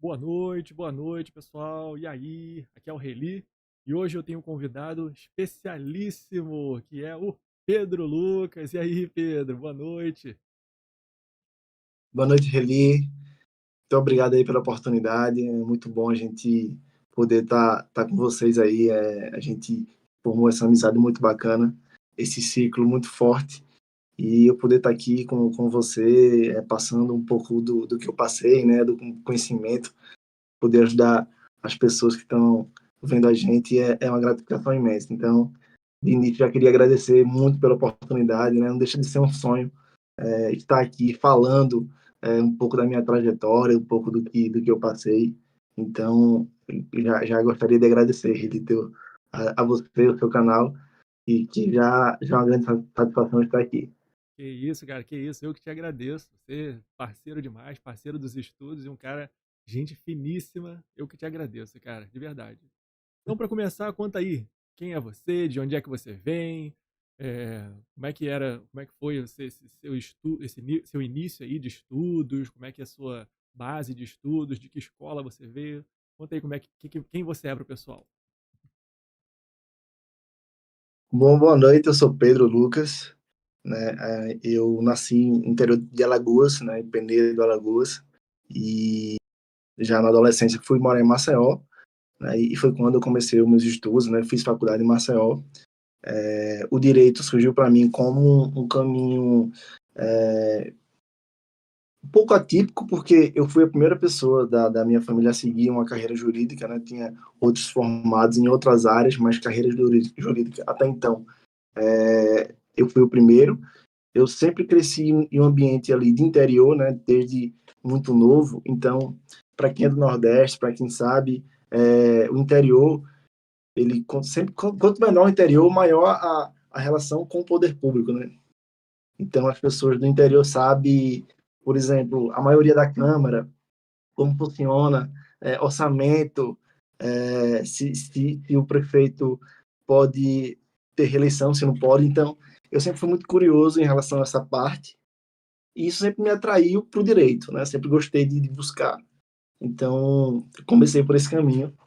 Boa noite, pessoal. E aí? Aqui é o Reli e hoje eu tenho um convidado especialíssimo, que é o Pedro Lucas. E aí, Pedro? Boa noite. Boa noite, Reli. Muito obrigado aí pela oportunidade. É muito bom a gente poder estar com vocês aí. A gente formou essa amizade muito bacana, esse ciclo muito forte. E eu poder estar aqui com você, passando um pouco do que eu passei, né, do conhecimento, poder ajudar as pessoas que estão vendo a gente é uma gratificação imensa. Então, de início, já queria agradecer muito pela oportunidade, né? Não deixa de ser um sonho estar aqui falando um pouco da minha trajetória, um pouco do que eu passei. Então, já gostaria de agradecer, Rede, a você, o seu canal, e que já é uma grande satisfação estar aqui. Que isso, cara, que isso. Eu que te agradeço. Você é parceiro demais, parceiro dos estudos e um cara, gente finíssima. Eu que te agradeço, cara, de verdade. Então, para começar, conta aí. Quem é você? De onde é que você vem? Como é que era, como é que foi esse seu seu início aí de estudos? Como é que é a sua base de estudos? De que escola você veio? Conta aí como é quem você é para o pessoal. Bom, boa noite, eu sou Pedro Lucas, né? Eu nasci no interior de Alagoas, né, em Penedo, Alagoas, e já na adolescência fui morar em Maceió, né, e foi quando eu comecei os meus estudos, né, fiz faculdade em Maceió. O direito surgiu para mim como um caminho um pouco atípico, porque eu fui a primeira pessoa da minha família a seguir uma carreira jurídica, né, tinha outros formados em outras áreas, mas carreira jurídica até então. Eu fui o primeiro. Eu sempre cresci em um ambiente ali de interior, né, desde muito novo. Então, para quem é do Nordeste, para quem sabe, o interior, ele sempre, quanto menor o interior, maior a relação com o poder público, né? Então, as pessoas do interior sabem, por exemplo, a maioria da Câmara, como funciona, orçamento, se o prefeito pode ter reeleição, se não pode. Então, eu sempre fui muito curioso em relação a essa parte, e isso sempre me atraiu para o direito, né? Sempre gostei de buscar. Então, comecei por esse caminho,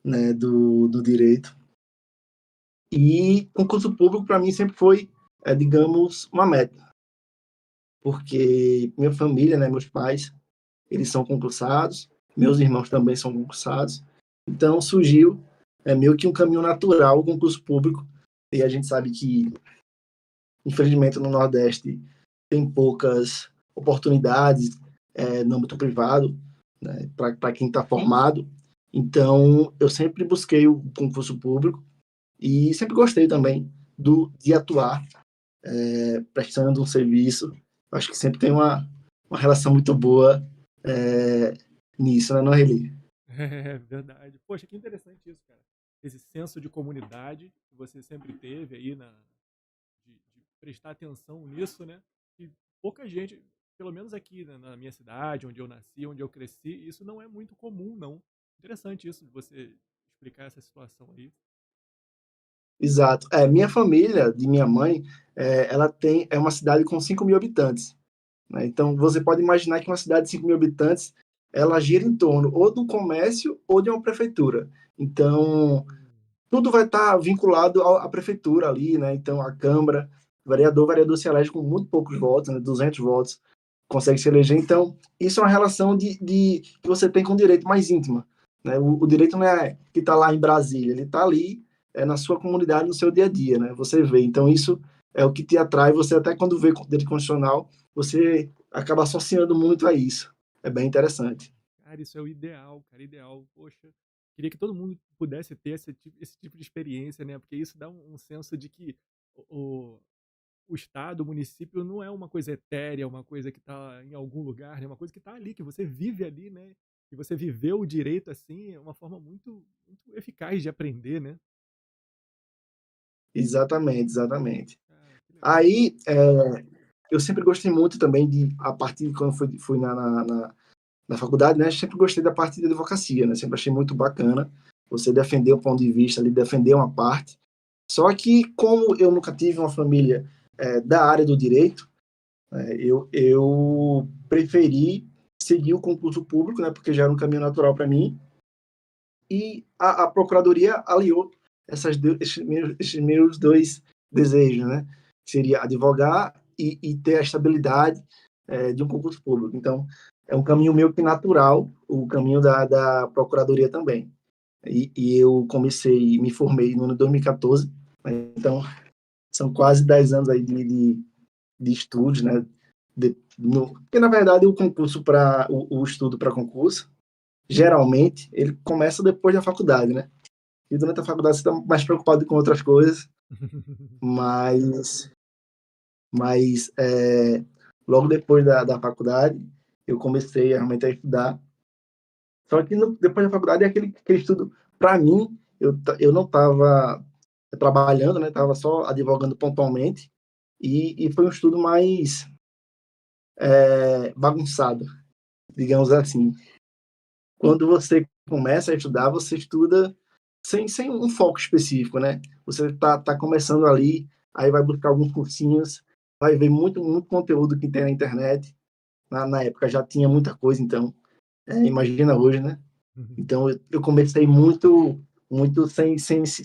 né, do direito. E concurso público, para mim, sempre foi, digamos, uma meta, porque minha família, né, meus pais, eles são concursados, meus irmãos também são concursados. Então, surgiu meio que um caminho natural o concurso público, e a gente sabe que, infelizmente, no Nordeste tem poucas oportunidades no âmbito privado, né, para quem está formado. Então, eu sempre busquei o concurso público e sempre gostei também de atuar, prestando um serviço. Acho que sempre tem uma relação muito boa é, nisso, né, Noeli? É verdade. Poxa, que interessante isso, cara. Esse senso de comunidade que você sempre teve aí de prestar atenção nisso, né? E pouca gente, pelo menos aqui na minha cidade, onde eu nasci, onde eu cresci, isso não é muito comum, não. Interessante isso de você explicar essa situação aí. Exato. Minha família, de minha mãe, ela é uma cidade com 5 mil habitantes. Né? Então, você pode imaginar que uma cidade de 5 mil habitantes, ela gira em torno ou do comércio ou de uma prefeitura. Então, Hum, tudo vai estar vinculado à prefeitura ali, né? Então, a Câmara, vereador se elege com muito poucos votos, né? 200 votos, consegue se eleger. Então, isso é uma relação que você tem com o direito mais íntima, né? O direito não é que está lá em Brasília, ele está ali na sua comunidade, no seu dia a dia, né? Você vê. Então, isso é o que te atrai. Você até quando vê direito constitucional, você acaba associando muito a isso. É bem interessante. cara, isso é o ideal, cara, ideal. Poxa, queria que todo mundo pudesse ter esse tipo de experiência, né? Porque isso dá um senso de que o, o estado, o município não é uma coisa etérea, uma coisa que está em algum lugar, né? Uma coisa que está ali, que você vive ali, né? E você viveu o direito assim, é uma forma muito eficaz de aprender, né? Exatamente, exatamente. Cara, que legal. Aí, eu sempre gostei muito também a partir de quando fui na faculdade, né, sempre gostei da parte de advocacia, né, sempre achei muito bacana você defender um ponto de vista ali, defender uma parte. Só que, como eu nunca tive uma família da área do direito, eu preferi segui o concurso público, né, porque já era um caminho natural para mim, e a Procuradoria aliou esses meus dois desejos, né? Seria advogar e ter a estabilidade de um concurso público. Então, é um caminho meio que natural, o caminho da Procuradoria também. E eu comecei, me formei no ano de 2014, né? Então, são quase 10 anos aí de estudos, né? Porque, na verdade, o concurso para o estudo para concurso, geralmente, ele começa depois da faculdade, né? E durante a faculdade você está mais preocupado com outras coisas, mas, mas logo depois da faculdade, eu comecei realmente a estudar. Só que depois da faculdade é aquele estudo, para mim, eu não estava trabalhando, né? Estava só advogando pontualmente, e foi um estudo mais bagunçado, digamos assim. Quando você começa a estudar, você estuda sem um foco específico, né? Você tá começando ali, aí vai buscar alguns cursinhos, vai ver muito conteúdo que tem na internet. Na época já tinha muita coisa, então, imagina hoje, né? Então, eu comecei muito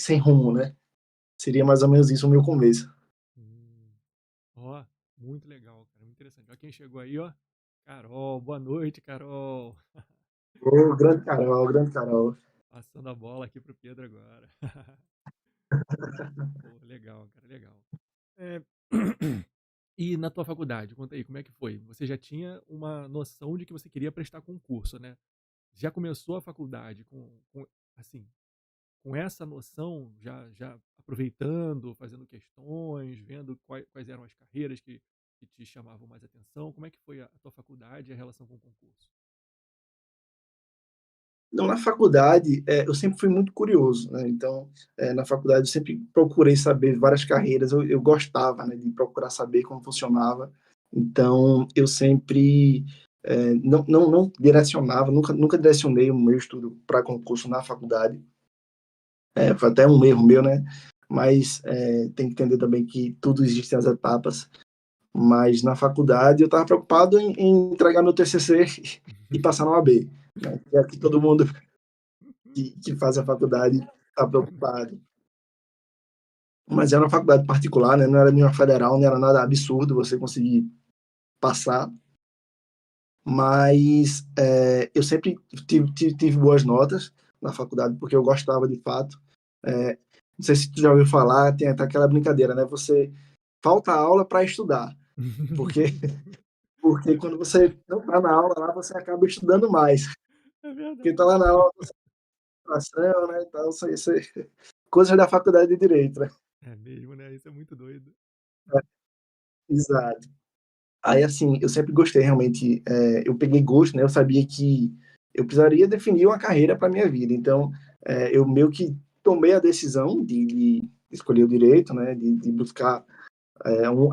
sem rumo, né? Seria mais ou menos isso o meu começo. Ó, muito legal, cara, muito interessante. Ó quem chegou aí, ó. Carol, boa noite, Carol. Ô, grande Carol, grande Carol. Passando a bola aqui pro Pedro agora. Pô, legal, cara, legal. É, e na tua faculdade, conta aí, como é que foi? Você já tinha uma noção de que você queria prestar concurso, né? Já começou a faculdade assim, com essa noção, já aproveitando, fazendo questões, vendo quais eram as carreiras que te chamavam mais atenção? Como é que foi a tua faculdade e a relação com o concurso? Não, na faculdade, eu sempre fui muito curioso, né? Então, na faculdade, eu sempre procurei saber várias carreiras. Eu gostava, né, de procurar saber como funcionava. Então, eu sempre não direcionava, nunca direcionei o meu estudo para concurso na faculdade. Foi até um erro meu, né? Mas tem que entender também que tudo existe as etapas. Mas na faculdade, eu estava preocupado em entregar meu TCC e passar na OAB, né? Que é que todo mundo que faz a faculdade está preocupado. Mas era uma faculdade particular, né? Não era nenhuma federal, não era nada absurdo você conseguir passar. Mas eu sempre tive boas notas na faculdade, porque eu gostava de fato. É, não sei se tu já ouviu falar, tem até aquela brincadeira, né? Você falta aula para estudar, porque, porque quando você não está na aula lá, você acaba estudando mais. É Porque está verdade. lá na aula, concentração, né? Então, coisas da faculdade de Direito, né? É mesmo, né? Isso é muito doido. Exato. Aí, assim, eu sempre gostei realmente, eu peguei gosto, né? Eu sabia que eu precisaria definir uma carreira para minha vida. Então, eu meio que tomei a decisão de escolher o direito, né? De buscar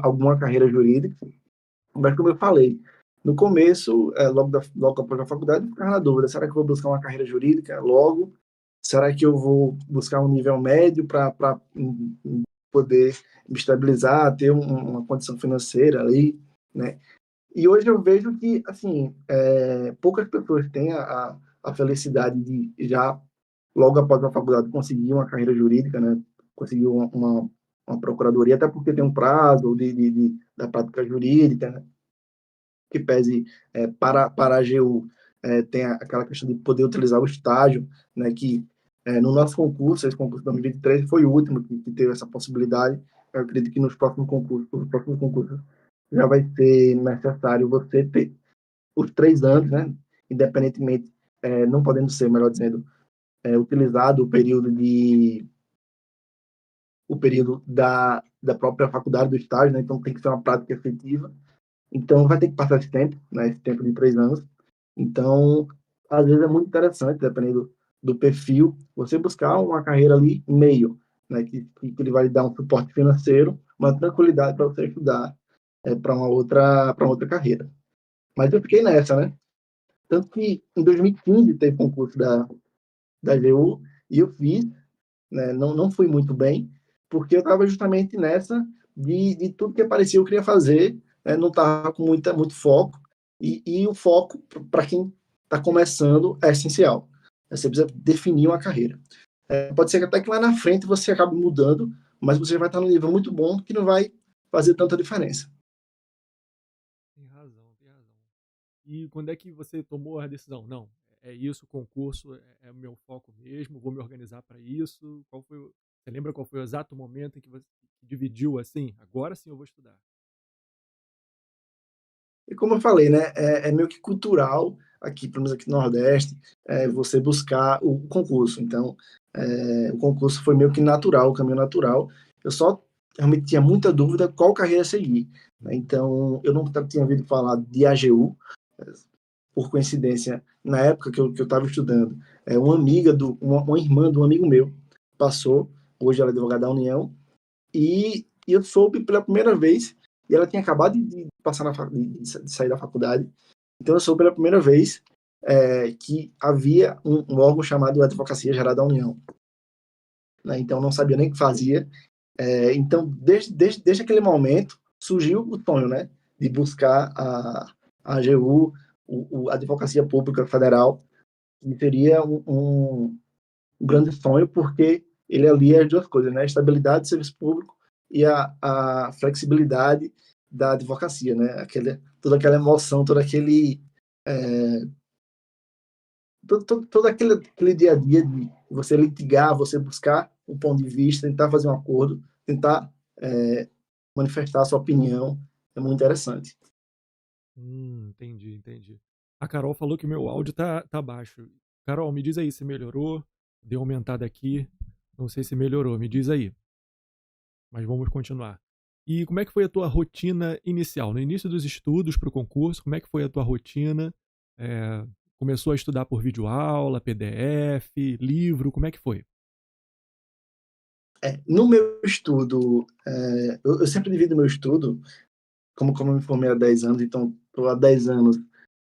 alguma carreira jurídica. Mas, como eu falei, no começo, logo após a faculdade, eu ficava na dúvida: será que eu vou buscar uma carreira jurídica logo? Será que eu vou buscar um nível médio para poder me estabilizar, ter uma condição financeira ali, né? E hoje eu vejo que, assim, poucas pessoas têm a felicidade de já, logo após a faculdade, conseguir uma carreira jurídica, né? Conseguir uma procuradoria, até porque tem um prazo da prática jurídica, né? Que pese para a AGU, tem aquela questão de poder utilizar o estágio, né? Que no nosso concurso, esse concurso de 2023 foi o último que teve essa possibilidade. Eu acredito que nos próximos concursos já vai ser necessário você ter os 3 anos, né? Independentemente, não podendo ser, melhor dizendo, utilizado o período da própria faculdade, do estágio, né? Então tem que ser uma prática efetiva. Então vai ter que passar esse tempo, né? Esse tempo de 3 anos. Então, às vezes é muito interessante, dependendo do perfil, você buscar uma carreira ali meio, né? Que ele vai lhe dar um suporte financeiro, uma tranquilidade para você estudar para outra carreira. Mas eu fiquei nessa, né? Tanto que em 2015 teve concurso da AGU e eu fiz, né? Não fui muito bem, porque eu estava justamente nessa de tudo que aparecia eu queria fazer, né? Não estava com muito foco. E o foco, para quem está começando, é essencial. Você precisa definir uma carreira. Pode ser que até que lá na frente você acabe mudando, mas você vai estar num nível muito bom que não vai fazer tanta diferença. Tem razão, tem razão. E quando é que você tomou a decisão? Não, é isso, o concurso é o meu foco mesmo, vou me organizar para isso. Você lembra qual foi o exato momento em que você dividiu assim? Agora sim eu vou estudar. E como eu falei, né, é meio que cultural aqui, pelo menos aqui no Nordeste, você buscar o concurso. Então, o concurso foi meio que natural, o caminho natural. Eu só realmente tinha muita dúvida qual carreira seguir, né? Então, eu não tinha ouvido falar de AGU, por coincidência, na época que eu estava estudando, uma amiga, uma irmã de um amigo meu passou, hoje ela é advogada da União, e eu soube pela primeira vez, e ela tinha acabado de passar de sair da faculdade, então eu soube pela primeira vez que havia um órgão chamado Advocacia Geral da União, né? Então eu não sabia nem o que fazia. Então, desde aquele momento, surgiu o sonho, né, de buscar a AGU, a Advocacia Pública Federal, que seria um grande sonho, porque ele alia as duas coisas, né? A estabilidade do serviço público e a flexibilidade da advocacia, né? Toda aquela emoção, todo aquele dia a dia de você litigar, você buscar um ponto de vista, tentar fazer um acordo, tentar manifestar a sua opinião, é muito interessante. Entendi, entendi. A Carol falou que meu áudio tá baixo. Carol, me diz aí se melhorou. Deu uma aumentada aqui. Não sei se melhorou, me diz aí. Mas vamos continuar. E como é que foi a tua rotina inicial? No início dos estudos para o concurso, como é que foi a tua rotina? Começou a estudar por videoaula, PDF, livro, como é que foi? No meu estudo, eu sempre divido o meu estudo, como eu me formei há 10 anos, então estou há 10 anos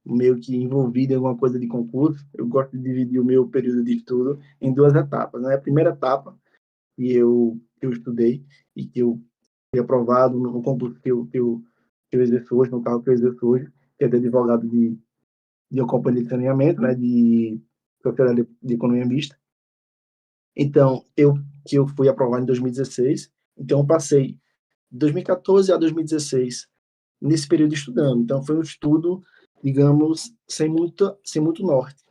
meio que envolvido em alguma coisa de concurso, eu gosto de dividir o meu período de estudo em duas etapas, né? A primeira etapa, que eu estudei e que eu fui aprovado no concurso que eu exerço hoje, no cargo que eu exerço hoje, que é de advogado de uma companhia de saneamento, né, de Sociedade de Economia Mista. Então, que eu fui aprovado em 2016, então eu passei de 2014 a 2016 nesse período estudando. Então, foi um estudo, digamos, sem muito norte,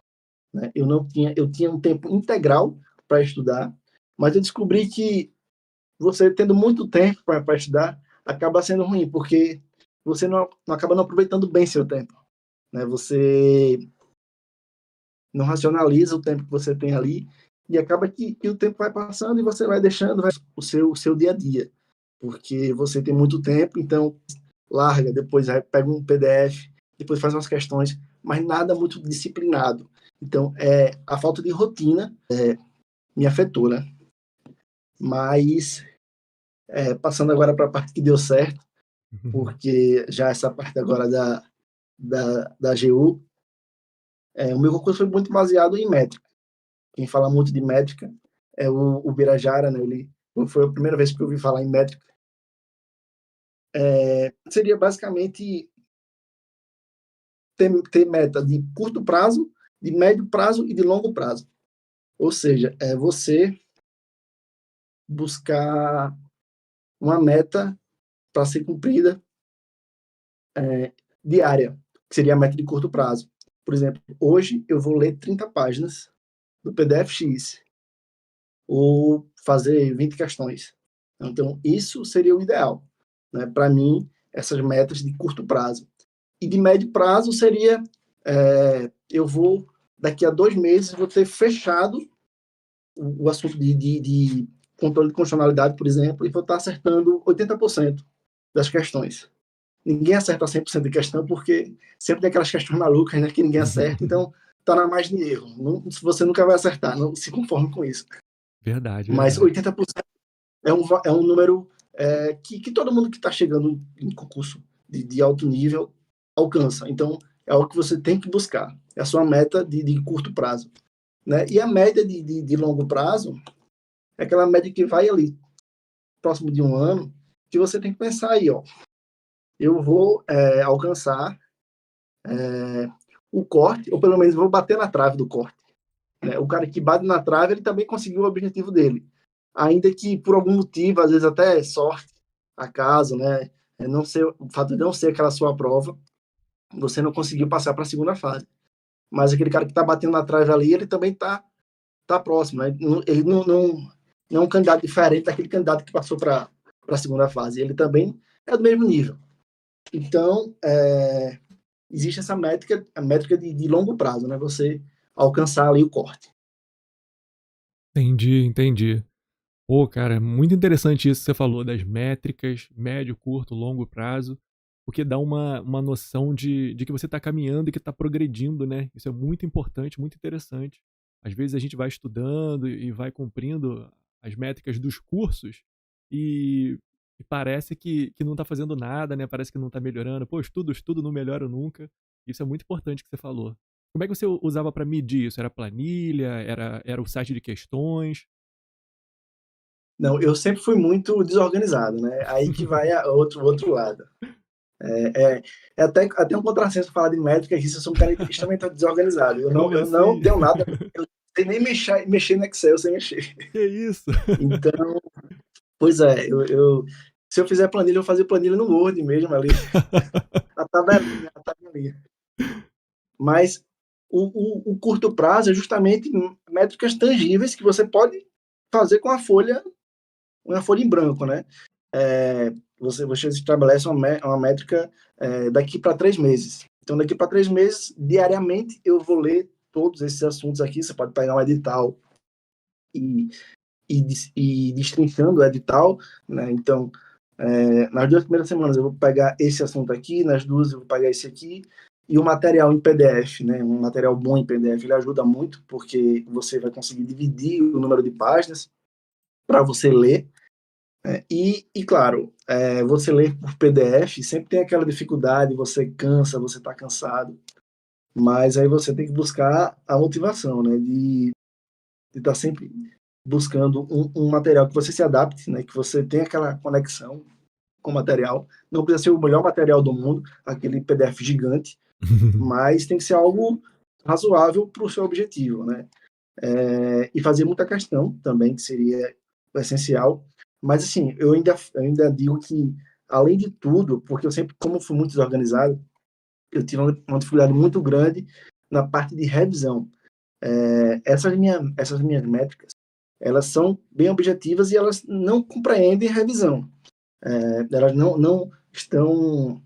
né? Eu tinha um tempo integral para estudar, mas eu descobri que você tendo muito tempo para estudar acaba sendo ruim, porque você não acaba não aproveitando bem seu tempo, né? Você não racionaliza o tempo que você tem ali e acaba que o tempo vai passando e você vai deixando o seu dia a dia, porque você tem muito tempo, então larga, depois pega um PDF, depois faz umas questões, mas nada muito disciplinado. Então, a falta de rotina me afetou, né? Mas, passando agora para a parte que deu certo, porque já essa parte agora da AGU, o meu concurso foi muito baseado em métrica. Quem fala muito de métrica é o Birajara, né? Foi a primeira vez que eu ouvi falar em métrica. Seria basicamente ter meta de curto prazo, de médio prazo e de longo prazo. Ou seja, é você buscar uma meta para ser cumprida diária, que seria a meta de curto prazo. Por exemplo, hoje eu vou ler 30 páginas do PDF X, ou fazer 20 questões. Então, isso seria o ideal, né? Para mim, essas metas de curto prazo. E de médio prazo seria, eu vou, daqui a 2 meses, vou ter fechado o assunto de controle de constitucionalidade, por exemplo, e vou estar acertando 80% das questões. Ninguém acerta 100% de questão, porque sempre tem aquelas questões malucas, né, que ninguém acerta, então está na margem de erro. Não, você nunca vai acertar, não se conforme com isso. Verdade, Mas verdade. 80% é um número que todo mundo que está chegando em concurso de alto nível alcança. Então, é algo que você tem que buscar. É a sua meta de curto prazo, né? E a média de longo prazo é aquela média que vai ali, próximo de um ano, que você tem que pensar aí, ó. Eu vou alcançar o corte, ou pelo menos vou bater na trave do corte. Né? O cara que bate na trave, ele também conseguiu o objetivo dele. Ainda que, por algum motivo, às vezes até sorte, acaso, né? Não ser, o fato de não ser aquela sua prova, você não conseguiu passar para a segunda fase. Mas aquele cara que está batendo na trave ali, ele também tá próximo. Né? Ele não é um candidato diferente daquele candidato que passou para a segunda fase. Ele também é do mesmo nível. Então, existe essa métrica, a métrica de longo prazo, né? Você alcançar ali o corte. Entendi, entendi. Pô, cara, muito interessante isso que você falou das métricas, médio, curto, longo prazo, porque dá uma noção de que você está caminhando e que está progredindo, né? Isso é muito importante, muito interessante. Às vezes a gente vai estudando e vai cumprindo as métricas dos cursos e, e parece que não está fazendo nada, né? Parece que não está melhorando. Pô, estudo, estudo, não melhoro nunca. Isso é muito importante que você falou. Como é que você usava para medir isso? Era planilha? Era o site de questões? Não, eu sempre fui muito desorganizado, né? Aí que vai outro lado. É até um contrassenso falar de métrica, que eu sou um cara extremamente desorganizado. Eu não, Como eu não assim? tenho nada, eu sei nem mexer no Excel sem mexer. Que isso? Então, pois é, se eu fizer planilha, eu vou fazer planilha no Word mesmo ali, a tabelinha. Mas o curto prazo é justamente métricas tangíveis que você pode fazer com uma folha em branco, né? Você estabelece uma métrica daqui para 3 meses. Então, daqui para 3 meses, diariamente, eu vou ler todos esses assuntos aqui. Você pode pegar um edital e, e destrinchando o edital, né? Então, nas 2 primeiras semanas eu vou pegar esse assunto aqui, nas duas eu vou pegar esse aqui, e o material em PDF, né? Um material bom em PDF, ele ajuda muito, porque você vai conseguir dividir o número de páginas para você ler, claro, você ler por PDF sempre tem aquela dificuldade, você cansa, você está cansado, mas aí você tem que buscar a motivação, né? De estar sempre buscando um material que você se adapte, né? Que você tenha aquela conexão com o material. Não precisa ser o melhor material do mundo, aquele PDF gigante, mas tem que ser algo razoável para o seu objetivo, né? E fazer muita questão também, que seria o essencial. Mas, assim, eu ainda digo que, além de tudo, porque eu sempre, como fui muito desorganizado, eu tive uma dificuldade muito grande na parte de revisão. Essas minhas métricas, elas são bem objetivas e elas não compreendem revisão. Elas não estão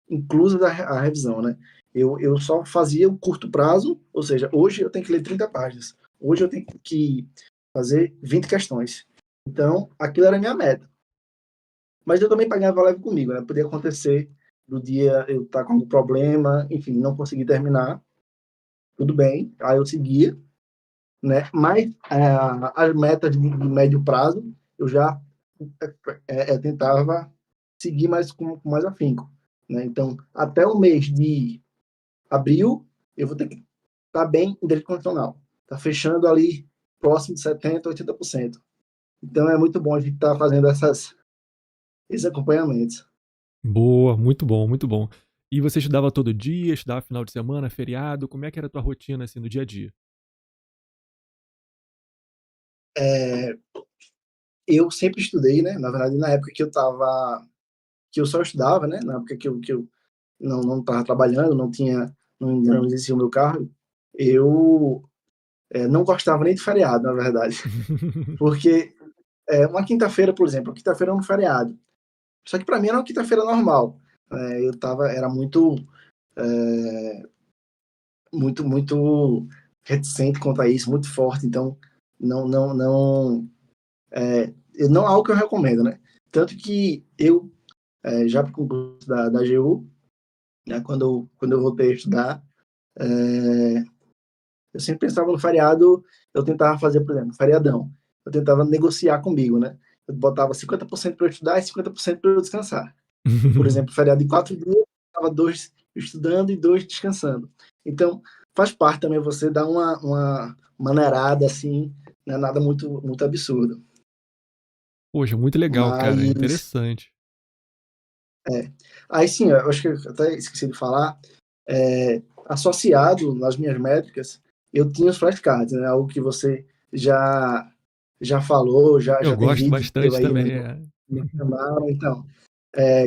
inclusas a revisão, né? Eu só fazia o curto prazo, ou seja, hoje eu tenho que ler 30 páginas. Hoje eu tenho que fazer 20 questões. Então, aquilo era a minha meta. Mas eu também pagava leve comigo, né? Podia acontecer do dia eu estar com algum problema, enfim, não conseguir terminar, tudo bem, aí eu seguia, né? Mas as metas de médio prazo, eu já tentava seguir mais com mais afinco, né? Então, até o mês de abril, eu vou ter que estar bem em direito constitucional. Está fechando ali próximo de 70%, 80%. Então, é muito bom a gente estar fazendo esses acompanhamentos. Boa, muito bom, muito bom. E você estudava todo dia, estudava final de semana, feriado? Como é que era a tua rotina, assim, no dia a dia? É, eu sempre estudei, né? Na verdade, na época que eu só estudava, né? Na época que eu não estava trabalhando, não existia o meu cargo, eu não gostava nem de feriado, na verdade. Porque uma quinta-feira, por exemplo, quinta-feira é um feriado. Só que para mim era uma quinta-feira normal. Era muito reticente quanto a isso, muito forte. Então, não, não é algo que eu recomendo, né? Tanto que eu, já para o concurso da AGU, né, quando eu voltei a estudar, eu sempre pensava no feriado, eu tentava fazer, por exemplo, feriadão. Eu tentava negociar comigo, né? Eu botava 50% para eu estudar e 50% para eu descansar. Por exemplo, feriado de 4 dias, eu estava 2 estudando e 2 descansando. Então, faz parte também você dar uma maneirada assim, não é nada muito absurdo. Poxa, muito legal, cara, Mas, interessante. aí sim, eu acho que eu até esqueci de falar, associado nas minhas métricas, eu tinha os flashcards, né? Algo que você já falou, Eu já tem gosto vídeo teu bastante aí também, no canal. Então,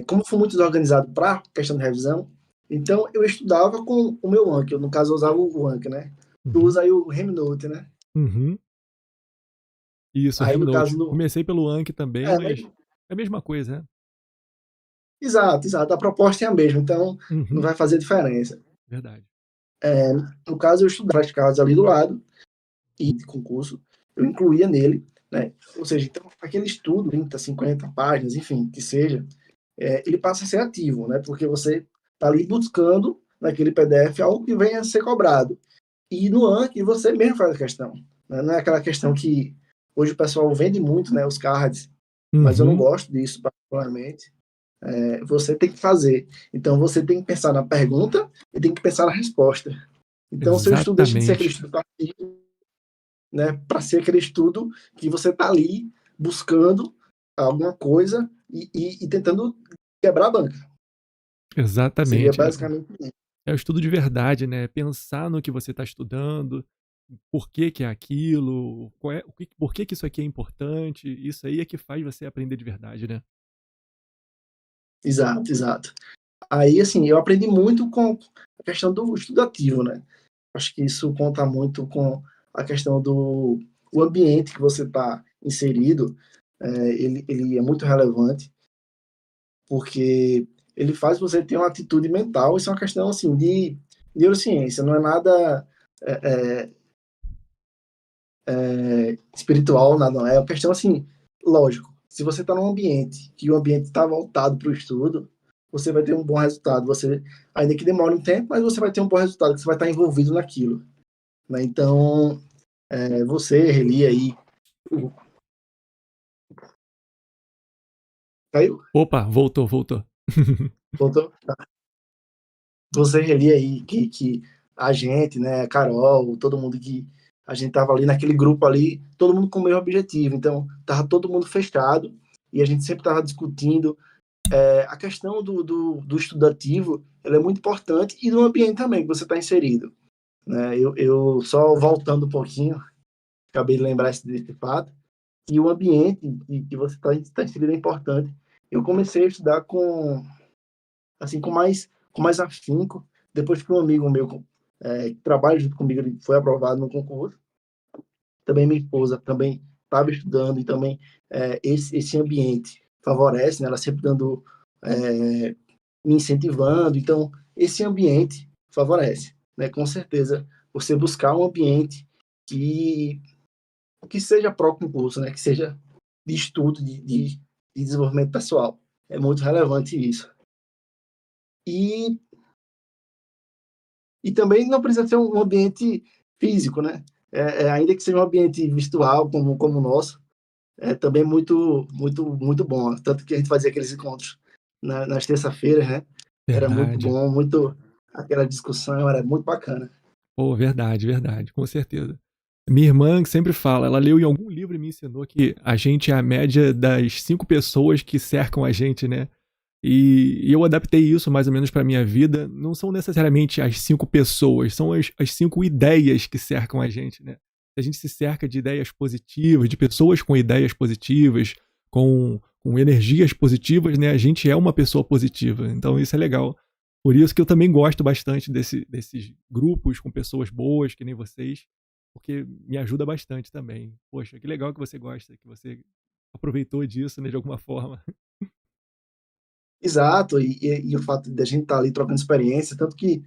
como fui muito desorganizado para questão de revisão, então eu estudava com o meu Anki. Eu, no caso, eu usava o Anki, né? Tu Uhum, usa aí o Remnote, né? uhum. Isso, Aí, no caso, Remnote. Comecei pelo Anki também, mas, mas é a mesma coisa, né? exato, exato. A proposta é a mesma, então não Uhum, vai fazer diferença. verdade. No caso, eu estudava as casas ali do lado, e de concurso, eu incluía nele, né? Ou seja, então, aquele estudo, 30, 50 páginas, enfim, que seja, ele passa a ser ativo, né? Porque você está ali buscando naquele PDF algo que venha a ser cobrado. E no Anki você mesmo faz a questão. Né? Não é aquela questão que hoje o pessoal vende muito, né? Os cards, mas eu não Uhum, gosto disso particularmente. Você tem que fazer. Então você tem que pensar na pergunta e tem que pensar na resposta. Então o seu estudo deixa de ser aquele exatamente. estudo passivo, né? Para ser aquele estudo que você está ali buscando alguma coisa e tentando quebrar a banca. Seria Exatamente. basicamente isso. É o estudo de verdade, né? Pensar no que você está estudando, por que que é aquilo, por que que isso aqui é importante. Isso aí é que faz você aprender de verdade, né? Exato, exato. Aí, assim, eu aprendi muito com a questão do estudativo, né? Acho que isso conta muito com a questão do o ambiente que você está inserido. Ele é muito relevante, porque ele faz você ter uma atitude mental. Isso é uma questão, assim, de neurociência, não é nada é, espiritual, nada, não. É uma questão, assim, lógico. Se você está num ambiente que o ambiente está voltado para o estudo, você vai ter um bom resultado. Você, ainda que demore um tempo, mas você vai ter um bom resultado, que você vai estar envolvido naquilo. Né? Então, você, Reli, aí. Caiu? Opa, voltou, voltou. Voltou? Você, Reli, aí, que a gente, né, a Carol, todo mundo que. A gente tava ali naquele grupo ali, todo mundo com o mesmo objetivo. Então, tava todo mundo fechado e a gente sempre tava discutindo. A questão do estudativo, ela é muito importante e do ambiente também que você está inserido. Né? Eu só voltando um pouquinho, acabei de lembrar desse fato, que o ambiente que você está inserido é importante. Eu comecei a estudar assim, com mais afinco, depois que um amigo meu que trabalha junto comigo, ele foi aprovado no concurso. Também minha esposa também estava estudando e também esse ambiente favorece, né? Ela sempre dando, me incentivando. Então, esse ambiente favorece, né? Com certeza, você buscar um ambiente que, que seja pró-concurso, né? Que seja de estudo, de desenvolvimento pessoal. É muito relevante isso. E, e também não precisa ser um ambiente físico, né? Ainda que seja um ambiente virtual como o nosso, também muito bom. Tanto que a gente fazia aqueles encontros nas terça-feiras, né? Era muito Verdade. bom, aquela discussão, era muito bacana. Pô, verdade, verdade, com certeza. Minha irmã que sempre fala, ela leu em algum livro e me ensinou que a gente é a média das 5 pessoas que cercam a gente, né? E eu adaptei isso mais ou menos para minha vida. Não são necessariamente as 5 pessoas, são as 5 ideias que cercam a gente, né? A gente se cerca de ideias positivas, de pessoas com ideias positivas, com energias positivas, né? A gente é uma pessoa positiva. Então isso é legal. Por isso que eu também gosto bastante desses grupos com pessoas boas, que nem vocês, porque me ajuda bastante também. Poxa, que legal que você gosta, que você aproveitou disso, né, de alguma forma. Exato, e o fato de a gente estar ali trocando experiência, tanto que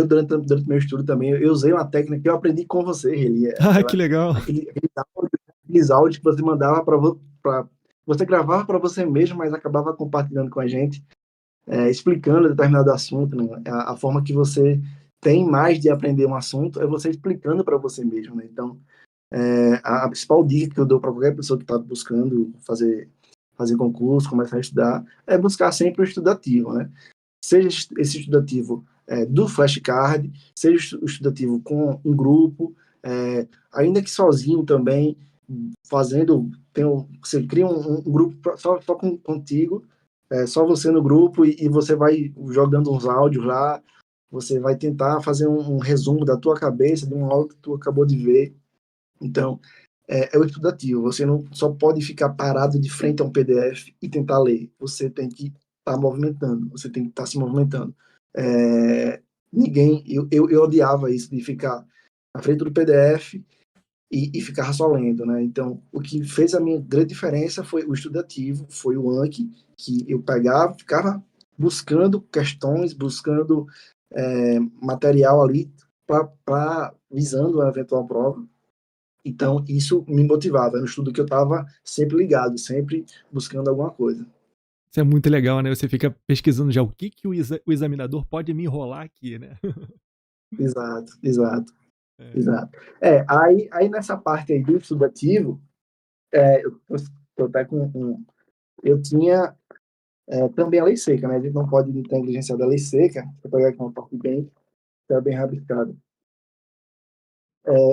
durante meu estudo também, eu usei uma técnica que eu aprendi com você, ele Ah, que legal. aqueles áudios que você mandava para você gravava para você mesmo, mas acabava compartilhando com a gente, explicando determinado assunto, né? A forma que você tem mais de aprender um assunto é você explicando para você mesmo, né? Então, a principal dica que eu dou para qualquer pessoa que está buscando fazer concurso, começar a estudar, é buscar sempre o estudativo, né? Seja esse estudativo do flashcard, seja o estudativo com um grupo, ainda que sozinho também, fazendo, você cria um grupo só contigo, só você no grupo e você vai jogando uns áudios lá, você vai tentar fazer um resumo da tua cabeça de uma aula que tu acabou de ver. Então, é o estudativo. Você não só pode ficar parado de frente a um PDF e tentar ler. Você tem que estar movimentando, você tem que estar se movimentando. Eu odiava isso de ficar na frente do PDF e ficar só lendo, né? Então, o que fez a minha grande diferença foi o estudativo, foi o Anki, que eu pegava, ficava buscando questões, buscando material ali para visando a eventual prova. Então, isso me motivava, era um estudo que eu estava sempre ligado, sempre buscando alguma coisa. Isso é muito legal, né? Você fica pesquisando já o que o examinador pode me enrolar aqui, né? Exato, exato, É. exato. Aí nessa parte aí do estudativo, eu até eu tinha também a lei seca, né? A gente não pode negligenciar da lei seca, para pegar aqui uma parte bem rabiscada.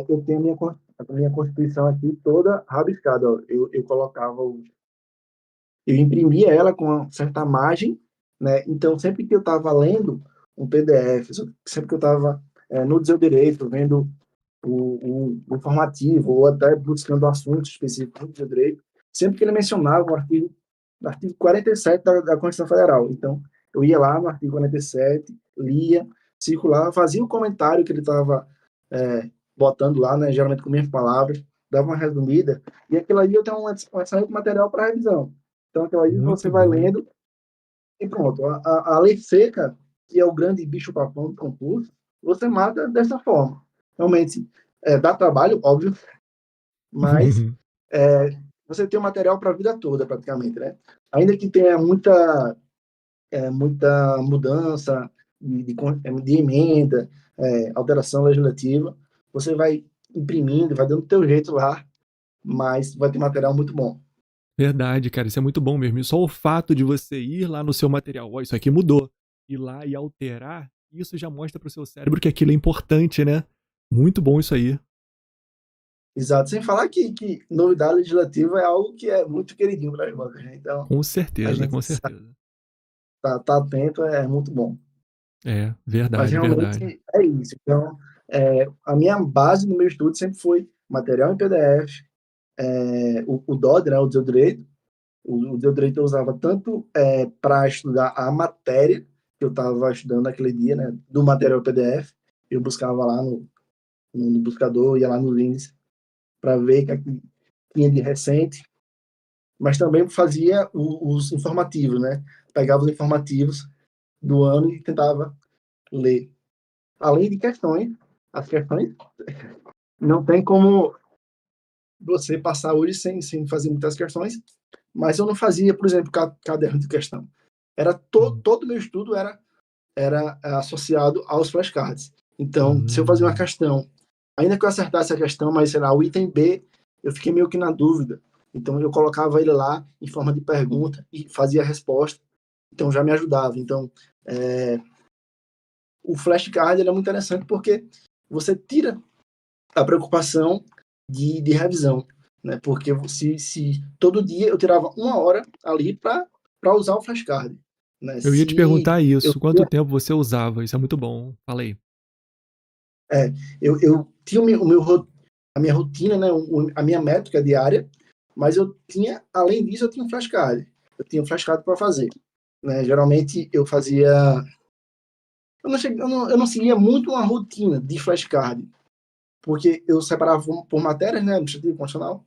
Eu tenho a minha Constituição aqui toda rabiscada. Ó. Eu colocava eu imprimia ela com uma certa margem, né? Então, sempre que eu estava lendo um PDF, sempre que eu estava no Dizer Direito, vendo o informativo, ou até buscando assuntos específicos do Dizer Direito, sempre que ele mencionava o artigo 47 da Constituição Federal. Então, eu ia lá no artigo 47, lia, circulava, fazia o comentário que ele estava botando lá, né, geralmente com minhas palavras, dava uma resumida, e aquilo ali eu tenho um excelente material para revisão. Então, aquilo ali você Muito vai bom. lendo e pronto. A lei seca, que é o grande bicho-papão do concurso, você mata dessa forma. Realmente, dá trabalho, óbvio, mas você tem o material para a vida toda, praticamente, né? Ainda que tenha muita mudança de emenda, alteração legislativa, você vai imprimindo, vai dando o teu jeito lá, mas vai ter material muito bom. Verdade, cara, isso é muito bom mesmo. E só o fato de você ir lá no seu material, ó, isso aqui mudou, ir lá e alterar, isso já mostra pro seu cérebro que aquilo é importante, né? Muito bom isso aí. Exato, sem falar que novidade legislativa é algo que é muito queridinho para as bancas, né? Então, Com a certeza, gente com certeza. tá atento, é muito bom. É, Mas verdade, verdade. realmente é isso. Então, a minha base no meu estudo sempre foi material em PDF, o DOD, né, o Direito Direito. O Direito eu usava tanto para estudar a matéria que eu estava estudando naquele dia, né, do material PDF. Eu buscava lá no buscador, ia lá no índice para ver o que tinha de recente, mas também fazia os informativos, né? Pegava os informativos do ano e tentava ler. Além de questões, as questões não tem como você passar hoje sem fazer muitas questões, mas eu não fazia, por exemplo, caderno de questão. Todo o meu estudo era associado aos flashcards. Então, se eu fazia uma Hum, questão, ainda que eu acertasse a questão, mas sei lá, o item B, eu fiquei meio que na dúvida. Então, eu colocava ele lá em forma de pergunta e fazia a resposta. Então, já me ajudava. Então, o flashcard é muito interessante porque você tira a preocupação de revisão, né? Porque se todo dia eu tirava 1 hora ali para usar o flashcard, né? eu ia te Se perguntar eu, isso, quanto tempo você usava? Isso é muito bom. Fala aí. eu tinha a minha rotina, né? A minha métrica diária, mas eu tinha, além disso, eu tinha um flashcard. Eu tinha um flashcard para fazer, né? Geralmente eu fazia, eu não seguia muito uma rotina de flashcard, porque eu separava por matérias, né? Administrativo, constitucional.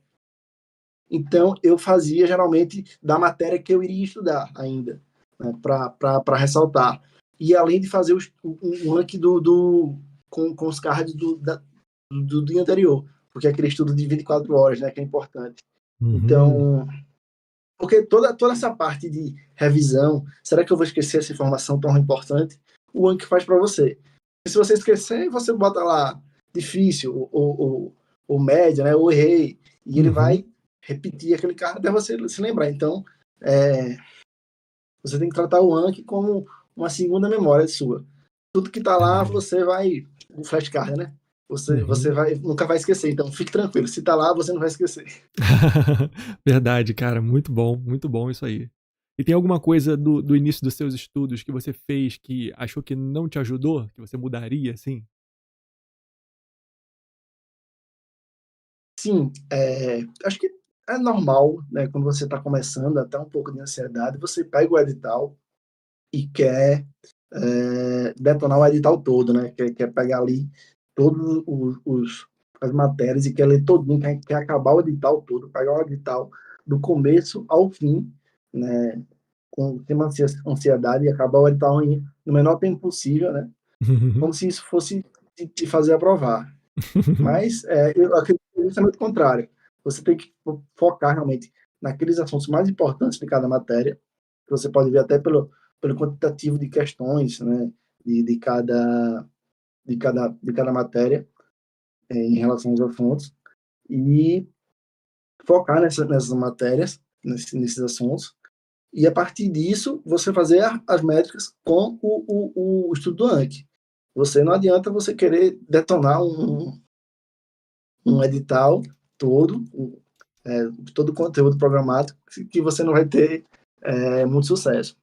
Então, eu fazia geralmente da matéria que eu iria estudar ainda, né, para ressaltar. E além de fazer um ranking com os cards do dia anterior, porque é aquele estudo de 24 horas, né, que é importante. Uhum. Então, porque toda essa parte de revisão, será que eu vou esquecer essa informação tão importante? O Anki faz para você. E se você esquecer, você bota lá difícil, ou média, né, ou errei, e ele Uhum. vai repetir aquele card até você se lembrar. Então, você tem que tratar o Anki como uma segunda memória sua. Tudo que está lá, Verdade. você vai. O flashcard, né? Você Uhum. nunca vai esquecer. Então, fique tranquilo. Se está lá, você não vai esquecer. Verdade, cara, muito bom isso aí. E tem alguma coisa do início dos seus estudos que você fez que achou que não te ajudou, que você mudaria, assim? Sim, acho que é normal, né, quando você está começando, até um pouco de ansiedade, você pega o edital e quer detonar o edital todo, né? Quer pegar ali todos as matérias e quer ler todinho, quer acabar o edital todo, pegar o edital do começo ao fim, né? Com uma ansiedade e acabar o edital no menor tempo possível, né? Como se isso fosse te fazer aprovar. Mas eu acredito que é justamente o contrário. Você tem que focar realmente naqueles assuntos mais importantes de cada matéria, que você pode ver até pelo quantitativo de questões, né, de cada matéria em relação aos assuntos, e focar nessas matérias, nesses assuntos, e a partir disso você fazer as métricas com o estudo do Anki. Você não adianta você querer detonar um edital todo, todo o conteúdo programático, que você não vai ter muito sucesso.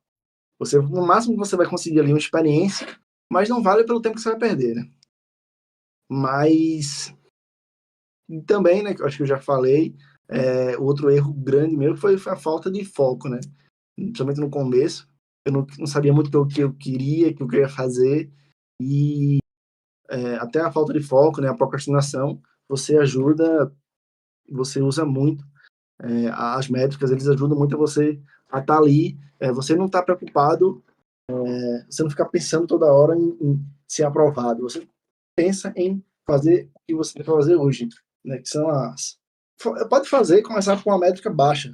No máximo, você vai conseguir ali uma experiência, mas não vale pelo tempo que você vai perder, né? Mas também, né, acho que eu já falei, outro erro grande meu foi a falta de foco, né? Principalmente no começo, eu não sabia muito o que eu queria, o que eu queria fazer, e até a falta de foco, né, a procrastinação, você usa muito as métricas, eles ajudam muito a você a estar ali, você não está preocupado, você não fica pensando toda hora em ser aprovado, você pensa em fazer o que você tem que fazer hoje, né, que são pode fazer, começar com uma métrica baixa,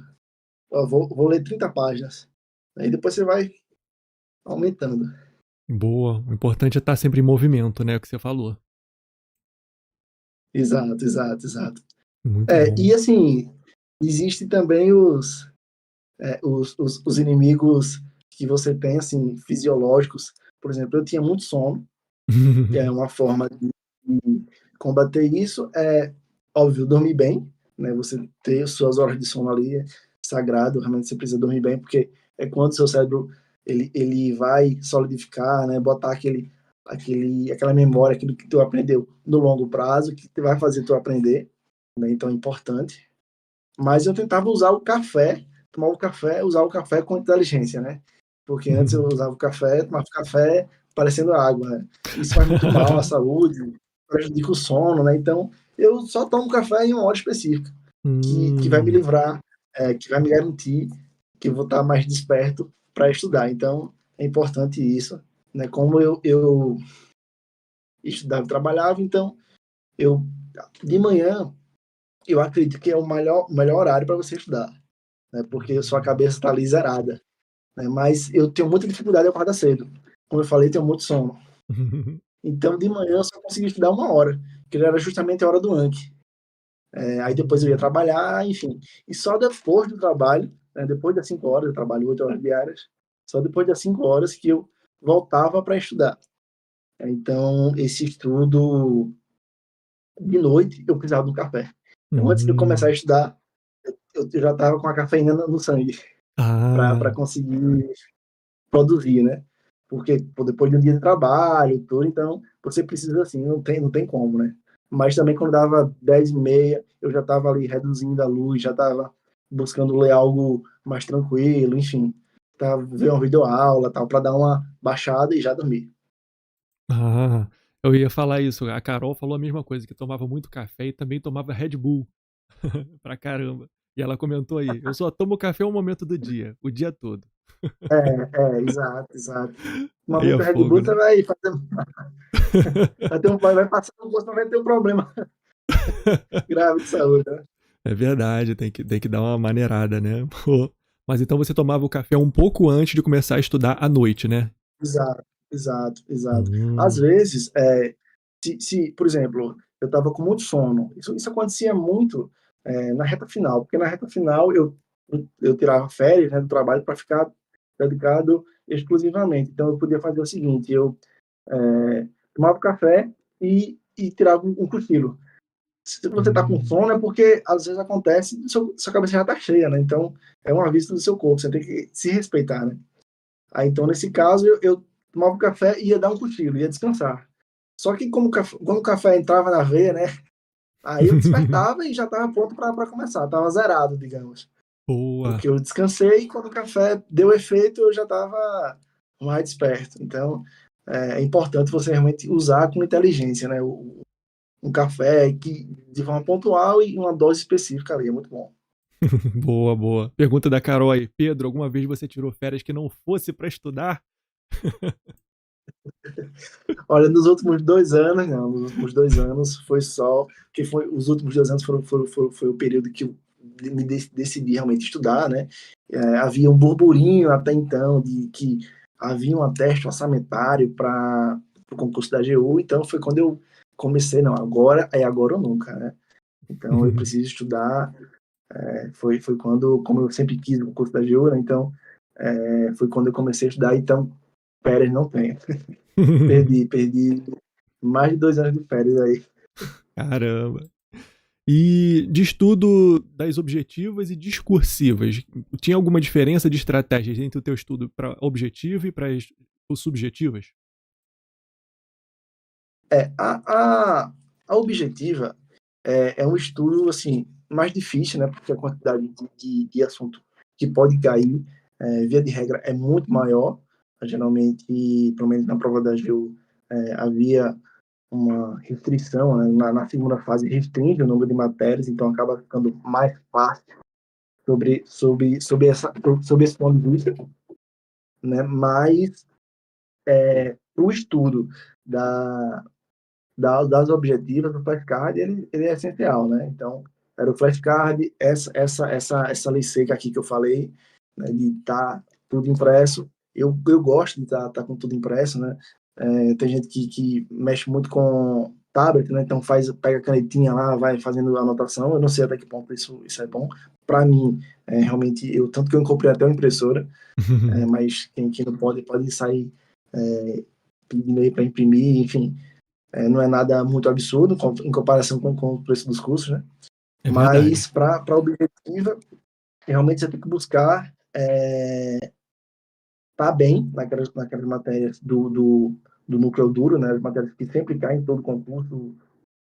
eu vou ler 30 páginas, aí depois você vai aumentando. Boa. O importante é estar sempre em movimento, né, o que você falou. Exato, exato, exato. Muito bom. E assim, existe também os inimigos que você tem, assim, fisiológicos. Por exemplo, eu tinha muito sono, que é uma forma de combater isso, óbvio, dormir bem, né? Você ter suas horas de sono ali é sagrado, realmente você precisa dormir bem, porque é quando seu cérebro ele vai solidificar, né? Botar aquela memória, aquilo que tu aprendeu no longo prazo, que vai fazer tu aprender, né? Então é importante. Mas eu tentava usar o café, tomar o café, usar o café com inteligência, né? Porque antes eu usava o café, tomava café parecendo água, né? Isso faz muito mal à saúde, prejudica o sono, né? Então, eu só tomo café em uma hora específica, que vai me Hum. livrar, que vai me garantir que eu vou estar mais desperto para estudar. Então, é importante isso, né? Como eu estudava e trabalhava, então, eu, de manhã, eu acredito que é o melhor horário para você estudar, né? Porque sua cabeça está ali zerada, né? Mas eu tenho muita dificuldade de acordar cedo. Como eu falei, tenho muito sono. Então, de manhã eu só consegui estudar uma hora, que era justamente a hora do Anki. Aí depois eu ia trabalhar, enfim. E só depois do trabalho, né, depois das 5 horas, eu trabalho 8 horas diárias, só depois das 5 horas que eu voltava para estudar. Então, esse estudo de noite, eu precisava de um café. Então, antes de eu começar a Hum. estudar, eu já estava com a cafeína no sangue, para Ah. conseguir produzir, né? Porque pô, depois de um dia de trabalho, tudo, então você precisa assim, não tem como, né? Mas também quando dava 10h30, eu já estava ali reduzindo a luz, já estava buscando ler algo mais tranquilo, enfim, tava ver uma videoaula, tal, para dar uma baixada e já dormir. Ah, eu ia falar isso. A Carol falou a mesma coisa, que tomava muito café e também tomava Red Bull pra caramba. E ela comentou aí: "Eu só tomo café um momento do dia, o dia todo". Exato, exato. Uma Aí é muita Red fogo, Bull, né? você vai passar no gosto, vai ter um problema grave de saúde, né? É verdade, tem que dar uma maneirada, né? Pô. Mas então você tomava o café um pouco antes de começar a estudar à noite, né? Exato, exato, exato. Às Hum. vezes, por exemplo, eu estava com muito sono, isso acontecia muito na reta final, porque na reta final eu tirava férias, né, do trabalho para ficar dedicado exclusivamente. Então eu podia fazer o seguinte, eu tomava café e tirava um cochilo. Se você está com sono, é porque às vezes acontece, sua cabeça já está cheia, né? Então, é um aviso do seu corpo, você tem que se respeitar, né? Aí, então, nesse caso, eu tomava o café e ia dar um cochilo, ia descansar. Só que quando o café entrava na veia, né? Aí eu despertava e já estava pronto para começar, estava zerado, digamos. Boa. Porque eu descansei e quando o café deu efeito, eu já estava mais desperto. Então, é importante você realmente usar com inteligência, né? Um café que, de forma pontual e uma dose específica ali, é muito bom. Boa, boa. Pergunta da Carol aí. Pedro, alguma vez você tirou férias que não fosse para estudar? Olha, nos últimos 2 anos, não, nos últimos 2 anos foi só, que foi, os últimos 2 anos foi o período que eu decidi realmente estudar, né? Havia um burburinho até então de que havia um teste orçamentário para o concurso da AGU, então foi quando eu comecei, não, agora é agora ou nunca, né? Então eu preciso estudar, foi quando, como eu sempre quis o concurso da AGU, né? Então foi quando eu comecei a estudar, então férias não tenho. Perdi mais de 2 anos de férias aí. Caramba. E de estudo das objetivas e discursivas, tinha alguma diferença de estratégias entre o teu estudo para objetivo e para os subjetivas? A objetiva é um estudo assim mais difícil, né? Porque a quantidade de assunto que pode cair, via de regra, é muito maior. Geralmente, pelo menos na prova da AGU, havia uma restrição, né? Na segunda fase restringe o número de matérias, então acaba ficando mais fácil sobre esse ponto de vista, né? Mas o estudo da, das objetivas, o flashcard ele é essencial, né? Então, era o flashcard, essa lei seca aqui que eu falei, né, de estar tudo impresso. Eu gosto de estar com tudo impresso, né? Tem gente que mexe muito com tablet, né? Então pega a canetinha lá, vai fazendo anotação. Eu não sei até que ponto isso é bom. Para mim, realmente, tanto que eu comprei até uma impressora, mas quem não pode sair pedindo aí para imprimir, enfim, não é nada muito absurdo em comparação com o preço dos cursos, né? É verdade. Mas para a objetiva, realmente você tem que buscar tá bem naquelas matérias do núcleo duro, né? As matérias que sempre caem em todo concurso,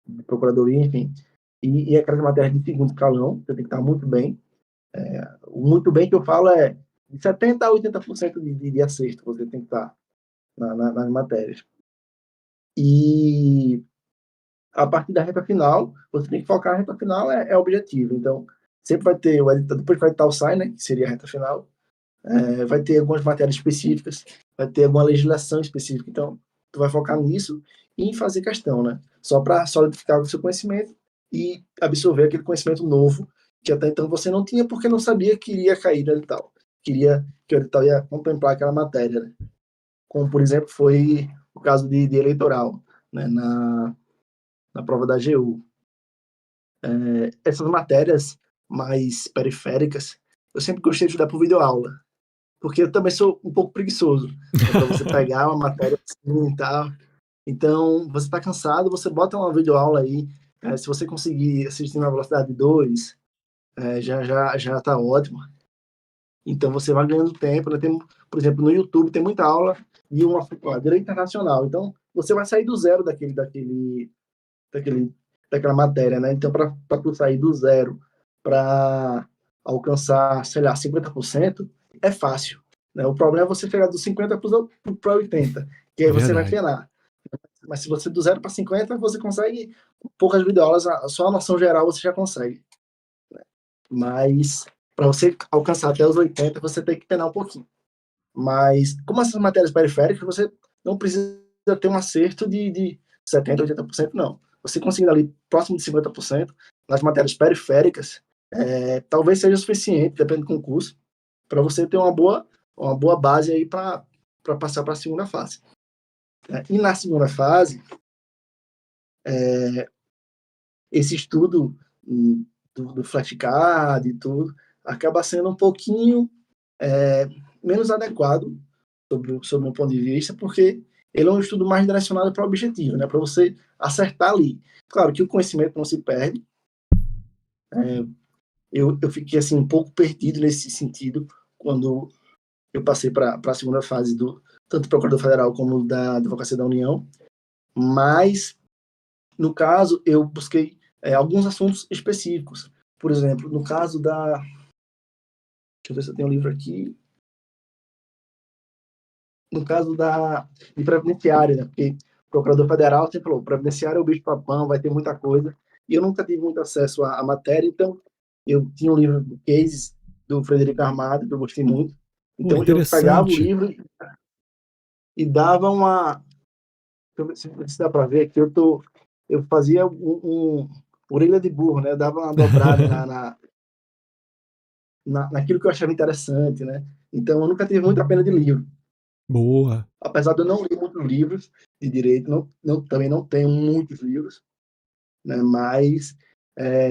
de procuradoria, enfim. E aquelas matérias de segundo escalão, você tem que estar muito bem. O muito bem que eu falo é de 70% a 80% de acerto você tem que estar nas matérias. E a partir da reta final, você tem que focar na reta final, é objetivo. Então, sempre vai ter o editor, depois vai estar o SAI, né, que seria a reta final, vai ter algumas matérias específicas, vai ter alguma legislação específica. Então, tu vai focar nisso e em fazer questão, né? Só para solidificar o seu conhecimento e absorver aquele conhecimento novo que até então você não tinha porque não sabia que iria cair no edital. Queria que o edital ia contemplar aquela matéria, né? Como, por exemplo, foi o caso de eleitoral, né, na prova da AGU. Essas matérias mais periféricas, eu sempre gostei de estudar por videoaula, porque eu também sou um pouco preguiçoso, né, para você pegar uma matéria assim e tal. Então, você está cansado, você bota uma videoaula aí, se você conseguir assistir na velocidade 2, já está ótimo. Então, você vai ganhando tempo, né? Tem, por exemplo, no YouTube tem muita aula de direito internacional. Então, você vai sair do zero daquele, daquela matéria, né? Então, para tu sair do zero para alcançar, sei lá, 50%, é fácil. Né? O problema é você chegar dos 50 para 80, que É aí você vai verdade. penar. Mas se você do 0 para 50, você consegue, com poucas videoaulas, só a noção geral você já consegue. Mas para você alcançar até os 80, você tem que penar um pouquinho. Mas, como essas matérias periféricas, você não precisa ter um acerto de 70%, 80%, não. Você conseguindo ali próximo de 50% nas matérias periféricas, talvez seja suficiente, depende do concurso, para você ter uma boa base aí para passar para a segunda fase. E na segunda fase, esse estudo do flashcard e tudo acaba sendo um pouquinho menos adequado sobre o meu ponto de vista, porque ele é um estudo mais direcionado para o objetivo, né? Para você acertar ali. Claro que o conhecimento não se perde. Eu fiquei assim um pouco perdido nesse sentido quando eu passei para a segunda fase do tanto do Procurador Federal como da Advocacia da União, mas no caso eu busquei alguns assuntos específicos. Por exemplo, no caso da, deixa eu ver se eu tenho um livro aqui, no caso de previdenciária, né? Porque o Procurador Federal sempre falou, previdenciário é o bicho papão, vai ter muita coisa, e eu nunca tive muito acesso à matéria, então eu tinha um livro de cases do Frederico Armado, que eu gostei muito, Pô, então eu pegava o interessante. livro e dava uma, deixa eu ver se dá para ver aqui, eu fazia orelha de burro, né? Eu dava uma dobrada naquilo que eu achava interessante, né? Então eu nunca tive muita pena de livro. Boa. Apesar de eu não ler muitos livros de direito, também não tenho muitos livros, né? Mas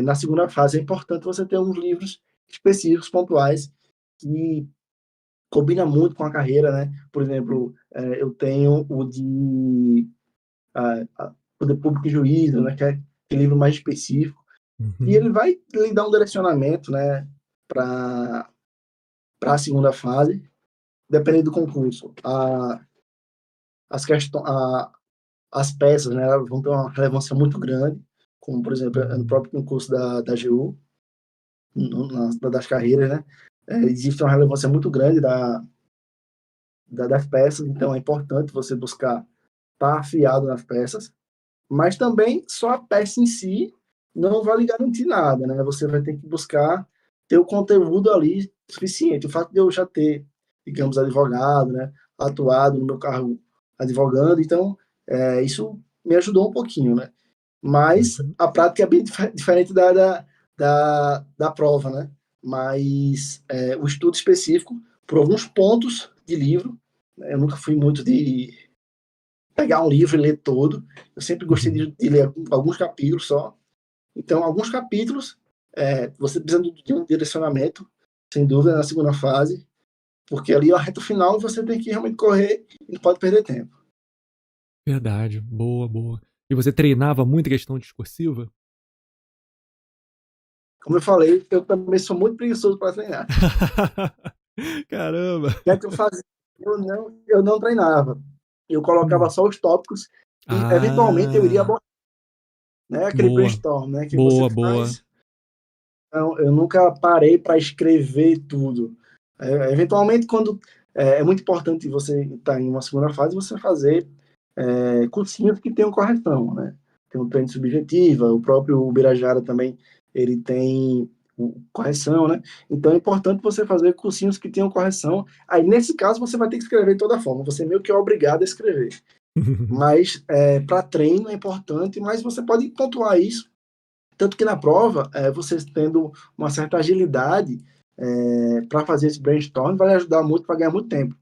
na segunda fase é importante você ter uns livros específicos, pontuais, que combina muito com a carreira, né? Por exemplo, eu tenho o de Poder Público e Juízo, né? Que é aquele livro mais específico, e Uhum. ele vai lhe dar um direcionamento, né? Para a segunda fase, dependendo do concurso. As questões, as peças, né, elas vão ter uma relevância muito grande, como, por exemplo, no Uhum. próprio concurso da AGU, das carreiras, né, existe uma relevância muito grande das peças, então é importante você buscar estar afiado nas peças, mas também só a peça em si não vai lhe garantir nada, né, você vai ter que buscar ter o conteúdo ali suficiente. O fato de eu já ter, digamos, advogado, né, atuado no meu cargo advogando, então isso me ajudou um pouquinho, né? Mas Uhum. a prática é bem diferente da prova, né? Mas o estudo específico, por alguns pontos de livro, né? Eu nunca fui muito de pegar um livro e ler todo, eu sempre gostei Uhum. de ler alguns capítulos só. Então, alguns capítulos, você precisa de um direcionamento, sem dúvida, na segunda fase, porque ali, a reta final, você tem que realmente correr e não pode perder tempo. Verdade. Boa, boa. E você treinava muito a questão discursiva? Como eu falei, eu também sou muito preguiçoso para treinar. Caramba. O que é que eu fazia? Eu não treinava. Eu colocava Hum. só os tópicos e, eventualmente, eu iria Ah, abordar, né, aquele boa. brainstorm, né, que você Boa, boa. faz. Então, eu nunca parei para escrever tudo. Eventualmente, quando é muito importante você estar em uma segunda fase, você fazer cursinhos que tenham correção, né? Tem o treino subjetiva, o próprio Ubirajara também, ele tem correção, né? Então é importante você fazer cursinhos que tenham correção. Aí, nesse caso, você vai ter que escrever de toda forma, você meio que é obrigado a escrever. Mas para treino é importante, mas você pode pontuar isso. Tanto que na prova, você tendo uma certa agilidade para fazer esse brainstorm, vai ajudar muito para ganhar muito tempo.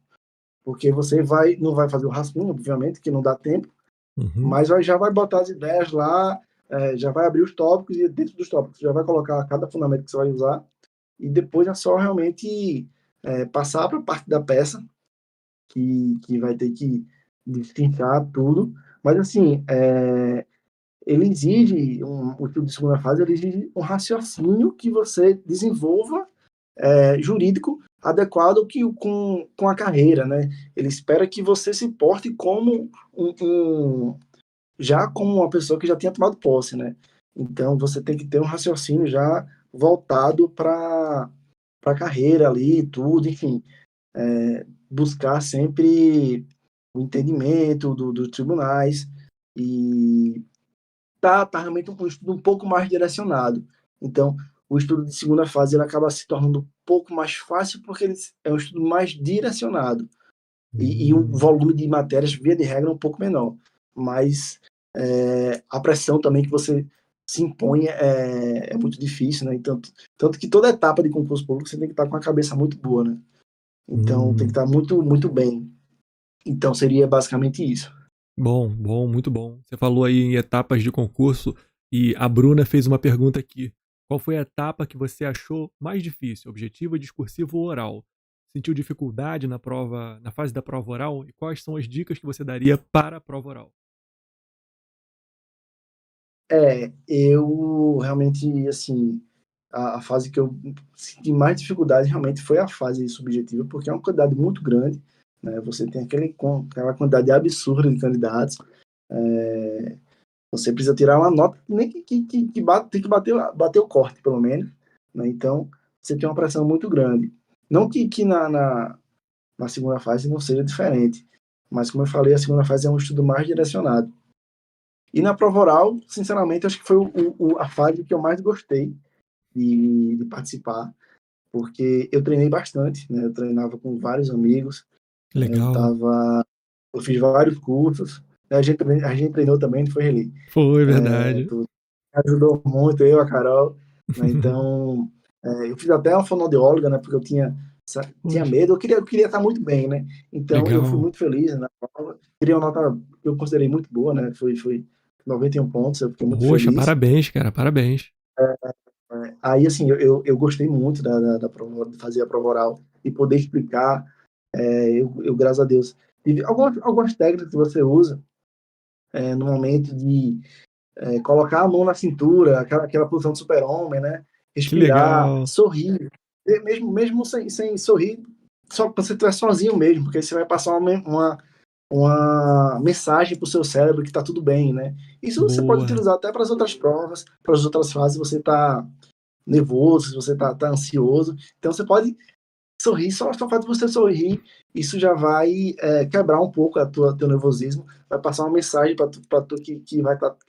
Porque você não vai fazer o rascunho, obviamente, que não dá tempo, Uhum. mas já vai botar as ideias lá, já vai abrir os tópicos e dentro dos tópicos já vai colocar cada fundamento que você vai usar e depois é só realmente passar para a parte da peça que vai ter que destrinchar tudo. Mas assim, ele exige o estudo de segunda fase, ele exige um raciocínio que você desenvolva jurídico adequado com a carreira, né? Ele espera que você se porte como já como uma pessoa que já tinha tomado posse, né? Então você tem que ter um raciocínio já voltado para a carreira ali, tudo, enfim, buscar sempre o entendimento dos tribunais e tá realmente um estudo um pouco mais direcionado. Então, o estudo de segunda fase ele acaba se tornando um pouco mais fácil porque ele é um estudo mais direcionado e o Hum. volume de matérias, via de regra, é um pouco menor. Mas a pressão também que você se impõe é muito difícil, né? Então, tanto que toda etapa de concurso público você tem que estar com a cabeça muito boa, né? Então, tem que Hum. estar muito, muito bem. Então, seria basicamente isso. Bom, bom, muito bom. Você falou aí em etapas de concurso e a Bruna fez uma pergunta aqui. Qual foi a etapa que você achou mais difícil, objetiva, discursivo ou oral? sentiu dificuldade na prova, na fase da prova oral? E quais são as dicas que você daria para a prova oral? Eu realmente, assim, a fase que eu senti mais dificuldade realmente foi a fase subjetiva, porque é uma quantidade muito grande, né? Você tem aquela quantidade absurda de candidatos, você precisa tirar uma nota nem tem que bater o corte, pelo menos, né? Então, você tem uma pressão muito grande. Não que na segunda fase não seja diferente, mas como eu falei, a segunda fase é um estudo mais direcionado. E na prova oral, sinceramente, acho que foi a fase que eu mais gostei de participar, porque eu treinei bastante, né? Eu treinava com vários amigos, Legal. eu fiz vários cursos, né? A gente treinou também, não foi, Reli? Foi verdade. Tu ajudou muito, eu, a Carol, né? Então, eu fiz até uma fonoaudióloga, né? Porque eu tinha Poxa, medo, eu queria estar muito bem, né? Então, eu fui legal. muito feliz na prova, tirei uma nota que eu considerei muito boa, né? Foi 91 pontos, eu fiquei muito Poxa, feliz. parabéns, cara, parabéns. Aí, assim, eu gostei muito da prova, de fazer a prova oral e poder explicar. Graças a Deus, tive algumas técnicas que você usa no momento de colocar a mão na cintura, aquela posição de super-homem, né? Que Respirar, legal. sorrir, mesmo sem sorrir, só que você estiver sozinho mesmo, porque você vai passar uma mensagem para o seu cérebro que está tudo bem, né? Isso você pode Boa. utilizar até para as outras provas, para as outras fases, você está nervoso, se você tá ansioso. Então você pode sorrir, só o fato de você sorrir, isso já vai quebrar um pouco teu nervosismo, vai passar uma mensagem para tu que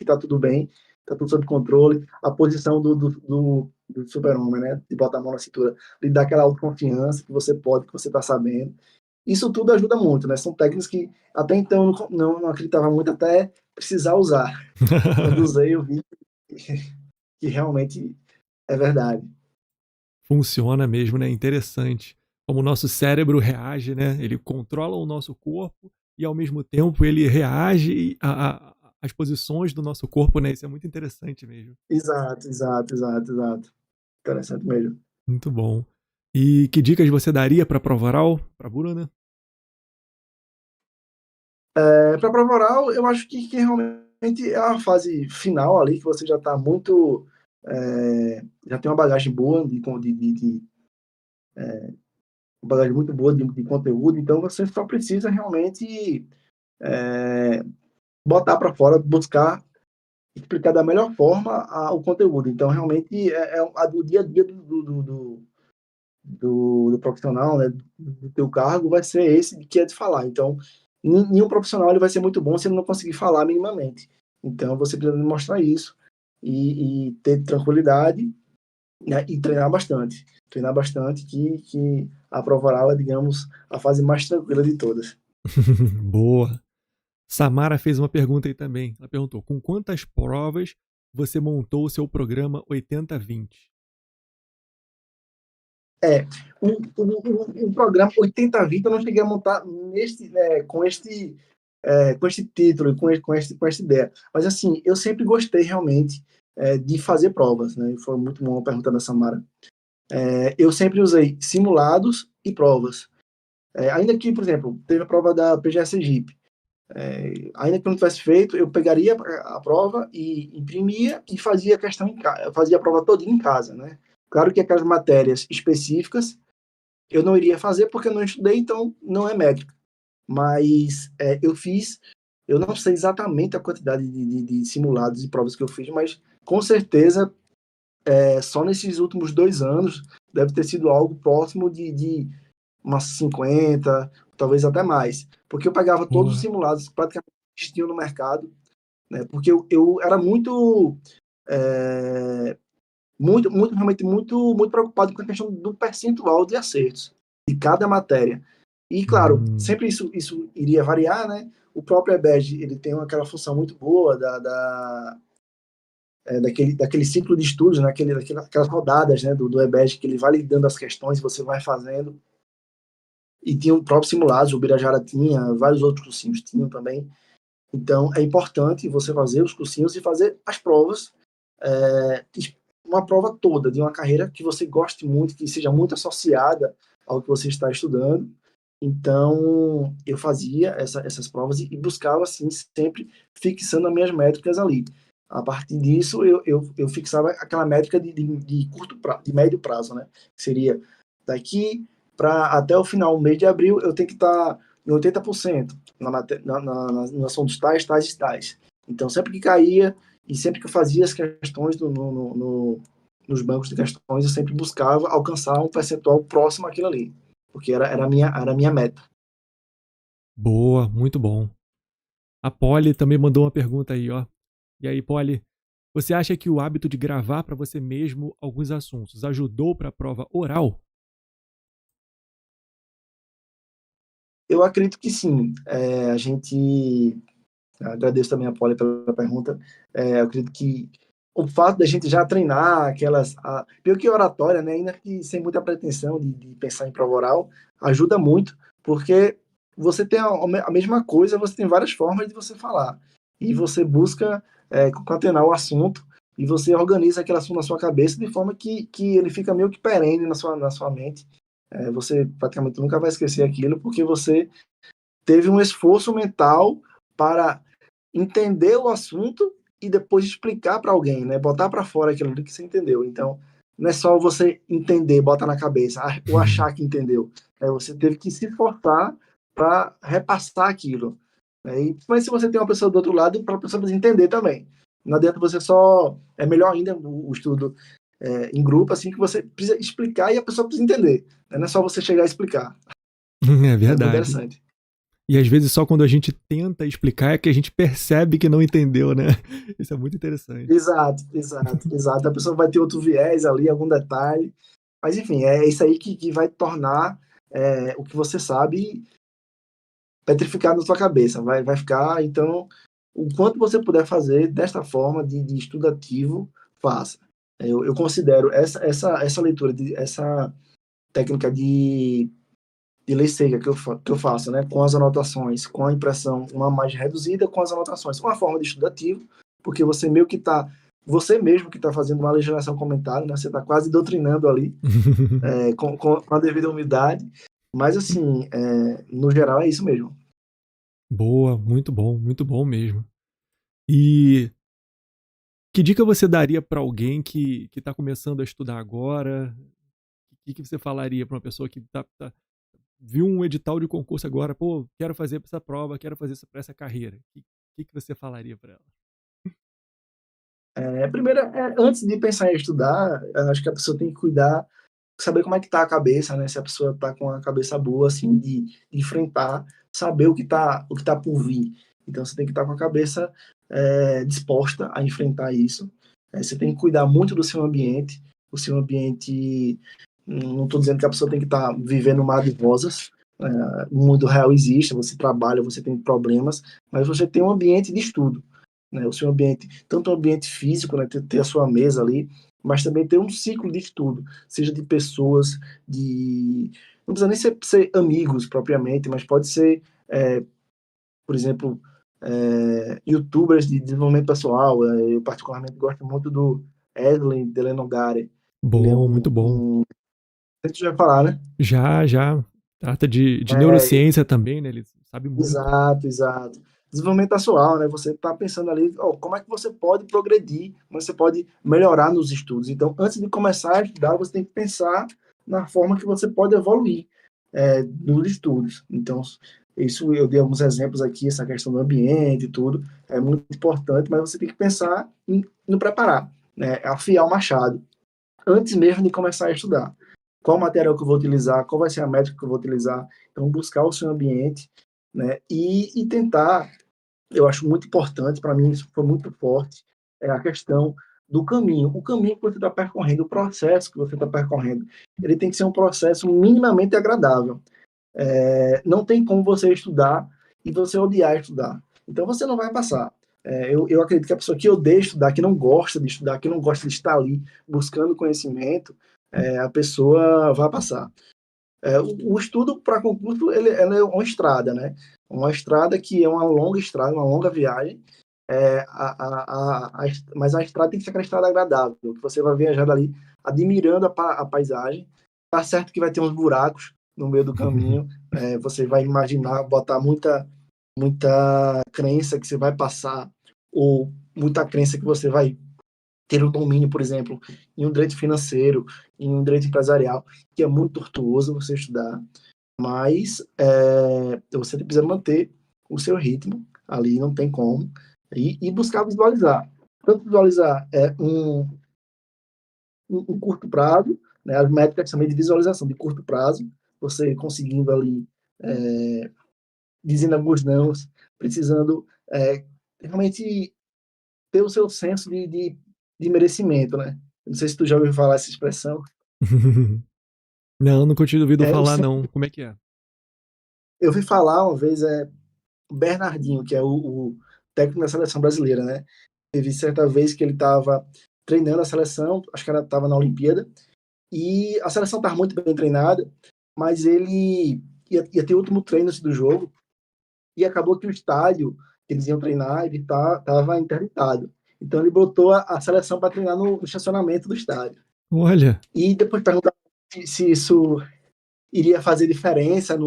tá tudo bem, tá tudo sob controle. A posição do super-homem, né? De botar a mão na cintura, lhe dá aquela autoconfiança que você pode, que você tá sabendo. Isso tudo ajuda muito, né? São técnicas que até então eu não acreditava muito até precisar usar. Quando usei, eu vi que realmente é verdade. Funciona mesmo, né? Interessante. Como o nosso cérebro reage, né? Ele controla o nosso corpo e ao mesmo tempo ele reage às posições do nosso corpo, né? Isso é muito interessante mesmo. Exato, exato, exato, exato. Interessante mesmo. Muito bom. E que dicas você daria para prova oral, para Bruna? Para prova oral, eu acho que realmente é a fase final ali, que você já está muito. Já tem uma bagagem boa, uma bagagem muito boa de conteúdo, então você só precisa realmente é, botar para fora, buscar explicar da melhor forma o conteúdo. Então, realmente, o dia a dia do profissional, né, do teu cargo, vai ser esse que é de falar. Então, nenhum profissional ele vai ser muito bom se ele não conseguir falar minimamente. Então, você precisa demonstrar isso e ter tranquilidade, né, e treinar bastante. Treinar bastante, que a prova oral é, digamos, a fase mais tranquila de todas. Boa. Samara fez uma pergunta aí também. Ela perguntou: com quantas provas você montou o seu programa 80/20? É, o programa 80/20 eu não cheguei a montar com este título, com esta ideia. Mas, assim, eu sempre gostei realmente de fazer provas, né? Foi muito bom a pergunta da Samara. Eu sempre usei simulados e provas. Ainda que, por exemplo, teve a prova da PGS Sergipe. Ainda que eu não tivesse feito, eu pegaria a prova e imprimia e fazia a questão fazia a prova todinha em casa, né? Claro que aquelas matérias específicas eu não iria fazer porque eu não estudei, então não é métrica. Mas eu não sei exatamente a quantidade de simulados e provas que eu fiz, mas com certeza, só nesses últimos 2 anos, deve ter sido algo próximo de umas 50, talvez até mais. Porque eu pegava todos os Boa. simulados que praticamente existiam no mercado, né? Porque eu era muito, realmente muito preocupado com a questão do percentual de acertos de cada matéria. E, claro, Hum, sempre isso iria variar, né? O próprio EBED, ele tem aquela função muito boa daquele ciclo de estudos, né? Aquelas rodadas, né, do EBED, que ele vai lhe dando as questões, você vai fazendo. E tinha o próprio simulados, o Birajara tinha, vários outros cursinhos tinham também. Então, é importante você fazer os cursinhos e fazer as provas, é, uma prova toda de uma carreira que você goste muito, que seja muito associada ao que você está estudando. Então, eu fazia essas provas e buscava, assim, sempre fixando as minhas métricas ali. A partir disso, eu fixava aquela métrica de curto prazo, de médio prazo, né? Seria daqui para até o final do mês de abril, eu tenho que estar em 80% na ação dos tais e tais. Então, sempre que caía e sempre que eu fazia as questões nos bancos de questões, eu sempre buscava alcançar um percentual próximo àquilo ali, porque era a minha meta. Boa, muito bom. A Polly também mandou uma pergunta aí, ó. E aí, Polly, você acha que o hábito de gravar para você mesmo alguns assuntos ajudou para a prova oral? Eu acredito que sim. A gente agradeço também a Polly pela pergunta. Eu acredito que o fato da gente já treinar pior que oratória, né, ainda que sem muita pretensão de pensar em prova oral, ajuda muito, porque você tem a mesma coisa, você tem várias formas de você falar. E você busca concatenar o assunto e você organiza aquele assunto na sua cabeça de forma que ele fica meio que perene na sua mente. Você praticamente nunca vai esquecer aquilo, porque você teve um esforço mental para entender o assunto e depois explicar para alguém, né? Botar para fora aquilo ali que você entendeu. Então, não é só você entender, botar na cabeça, ou achar que entendeu. Você teve que se esforçar para repassar aquilo. Mas se você tem uma pessoa do outro lado, para a pessoa entender também. Não adianta você só. É melhor ainda o estudo em grupo, assim, que você precisa explicar e a pessoa precisa entender. Não é só você chegar a explicar. É É muito verdade. interessante. E às vezes só quando a gente tenta explicar é que a gente percebe que não entendeu, né? Isso é muito interessante. Exato, exato, exato. A pessoa vai ter outro viés ali, algum detalhe. Mas, enfim, é isso aí que vai tornar o que você sabe petrificado na sua cabeça. Vai ficar, então, o quanto você puder fazer desta forma de estudo ativo, faça. Eu considero essa leitura, essa técnica de lei seca que eu faço, né, com as anotações, com a impressão uma mais reduzida, com as anotações, uma forma de estudo ativo, porque você meio que está, você mesmo que está fazendo uma legislação comentária, né, você está quase doutrinando ali, com a devida umidade, mas assim, no geral é isso mesmo. Boa, muito bom mesmo. E que dica você daria para alguém que está começando a estudar agora? O que você falaria para uma pessoa que viu um edital de concurso agora, pô, quero fazer essa prova, quero fazer para essa carreira? O que você falaria para ela? Primeiro, antes de pensar em estudar, eu acho que a pessoa tem que cuidar, saber como é que tá a cabeça, né? Se a pessoa tá com a cabeça boa, assim, de enfrentar, saber o que tá por vir. Então, você tem que estar com a cabeça disposta a enfrentar isso. Você tem que cuidar muito do seu ambiente. O seu ambiente, não estou dizendo que a pessoa tem que estar vivendo um mar de rosas. O mundo real existe, você trabalha, você tem problemas, mas você tem um ambiente de estudo, né? O seu ambiente, tanto o ambiente físico, né, ter a sua mesa ali, mas também ter um ciclo de estudo, seja de pessoas, não precisa nem ser amigos propriamente, mas pode ser, por exemplo, youtubers de desenvolvimento pessoal. Eu particularmente gosto muito do Edlin Delenogare. Ele é Bom, muito bom. a gente já vai falar, né? Já, já. Trata de É, neurociência também, né? Ele sabe muito. Exato, exato. Desenvolvimento pessoal, né? Você está pensando ali, como é que você pode progredir, como você pode melhorar nos estudos. Então, antes de começar a estudar, você tem que pensar na forma que você pode evoluir nos estudos. Então, isso eu dei alguns exemplos aqui, essa questão do ambiente e tudo, é muito importante, mas você tem que pensar no preparar, né? Afiar o machado, antes mesmo de começar a estudar. Qual material que eu vou utilizar, qual vai ser a métrica que eu vou utilizar. Então, buscar o seu ambiente, né? E tentar, eu acho muito importante, para mim isso foi muito forte, é a questão do caminho. O caminho que você está percorrendo, o processo que você está percorrendo, ele tem que ser um processo minimamente agradável. Não tem como você estudar e você odiar estudar. Então você não vai passar. Eu acredito que a pessoa que odeia estudar, que não gosta de estudar, que não gosta de estar ali buscando conhecimento, a pessoa vai passar. O estudo para concurso ela é uma estrada, né? Uma estrada que é uma longa estrada, uma longa viagem, mas a estrada tem que ser aquela estrada agradável, que você vai viajando ali, admirando a paisagem, Tá certo que vai ter uns buracos no meio do caminho, você vai imaginar, botar muita crença que você vai passar, ou muita crença que você vai ter um domínio, por exemplo, em um direito financeiro, em um direito empresarial, que é muito tortuoso você estudar, mas você precisa manter o seu ritmo ali, não tem como, e buscar visualizar. Tanto visualizar um curto prazo, né, as métricas também de visualização de curto prazo, você conseguindo ali, dizendo alguns nãos, precisando realmente ter o seu senso de merecimento, né? Não sei se tu já ouviu falar essa expressão. Não, nunca tinha ouvido É, falar, não. Como é que é? eu ouvi falar uma vez, o Bernardinho, que é o técnico da seleção brasileira, né? Teve certa vez que ele estava treinando a seleção, acho que ela estava na Olimpíada, e a seleção estava muito bem treinada, mas ele ia ter o último treino antes do jogo, e acabou que o estádio que eles iam treinar ele estava interditado. Então ele botou a seleção para treinar no estacionamento do estádio. Olha. E depois perguntaram se isso iria fazer diferença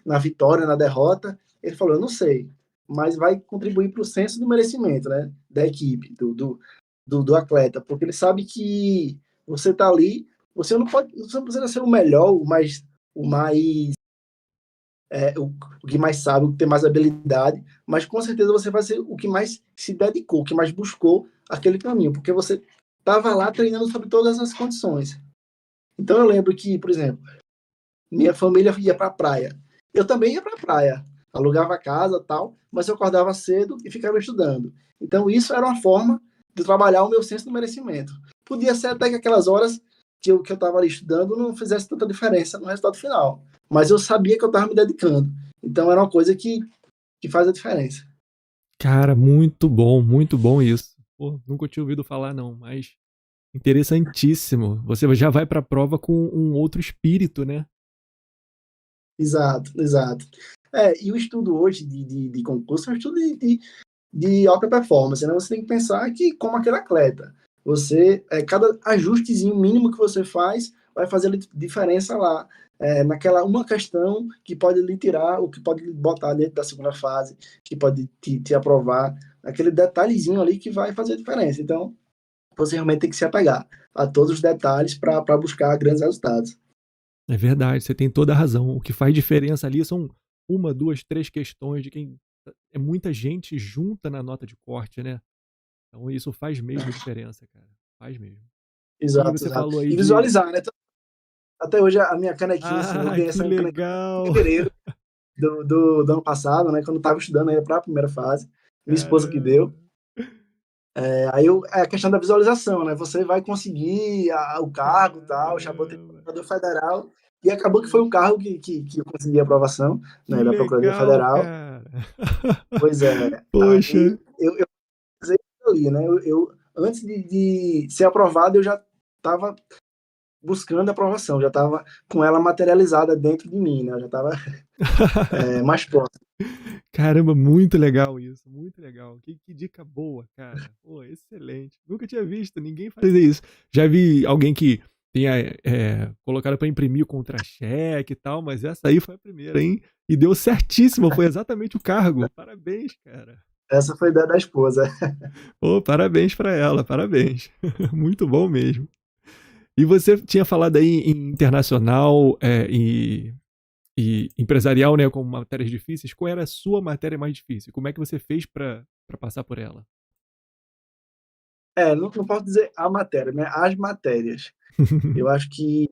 na vitória, na derrota. Ele falou, eu não sei, mas vai contribuir para o senso do merecimento, né, da equipe, do atleta, porque ele sabe que você está ali, você não precisa ser o melhor, o mais o que mais sabe, o que tem mais habilidade, mas com certeza você vai ser o que mais se dedicou, o que mais buscou aquele caminho, porque você estava lá treinando sobre todas as condições. Então eu lembro que, por exemplo, minha família ia para a praia. Eu também ia para a praia, alugava casa tal, mas eu acordava cedo e ficava estudando. Então isso era uma forma de trabalhar o meu senso de merecimento. Podia ser até que aquelas horas que eu estava ali estudando não fizesse tanta diferença no resultado final, mas eu sabia que eu estava me dedicando. Então era uma coisa que faz a diferença. Cara, muito bom isso. Pô, nunca tinha ouvido falar, não, mas interessantíssimo. Você já vai pra prova com um outro espírito, né? Exato, exato. E o estudo hoje de concurso é um estudo de alta performance, né? Você tem que pensar que, como aquele atleta, cada ajustezinho mínimo que você faz vai fazer diferença lá. Naquela uma questão que pode lhe tirar, ou que pode lhe botar dentro da segunda fase, que pode te aprovar, aquele detalhezinho ali que vai fazer diferença. Então, você realmente tem que se apegar a todos os detalhes para buscar grandes resultados. É verdade, você tem toda a razão. O que faz diferença ali são uma, duas, três questões de quem. É muita gente junta na nota de corte, né? Então isso faz mesmo diferença, cara. Faz mesmo. E Exato, você exato. falou aí E de. visualizar, né? Até hoje a minha canequinha, assim, eu Ah, ganhei que essa canequinha em legal! fevereiro do ano passado, né? Quando eu estava estudando ainda para a primeira fase. Minha esposa que Caramba! deu. É a questão da visualização, né? Você vai conseguir o cargo, tal, já botei Caramba! procurador federal, e acabou que foi o Poxa, cargo que eu consegui a aprovação, que né, da Procuradoria legal, Federal. cara! Pois é, Poxa! aí eu fiz ali, né? Antes de ser aprovado, eu já estava buscando a aprovação, já estava com ela materializada dentro de mim, né? Eu já estava mais próximo. Caramba, muito legal isso, muito legal. Que dica boa, cara. Pô, excelente. Nunca tinha visto ninguém fazer isso. Já vi alguém que tenha colocado para imprimir o contra-cheque e tal, mas essa aí foi a primeira, hein? E deu certíssimo, foi exatamente o cargo. Parabéns, cara. Essa foi a ideia da esposa. Pô, parabéns para ela, parabéns. Muito bom mesmo. E você tinha falado aí em internacional e empresarial, né, como matérias difíceis. Qual era a sua matéria mais difícil? Como é que você fez para passar por ela? Não posso dizer a matéria, né? As matérias. Eu acho que,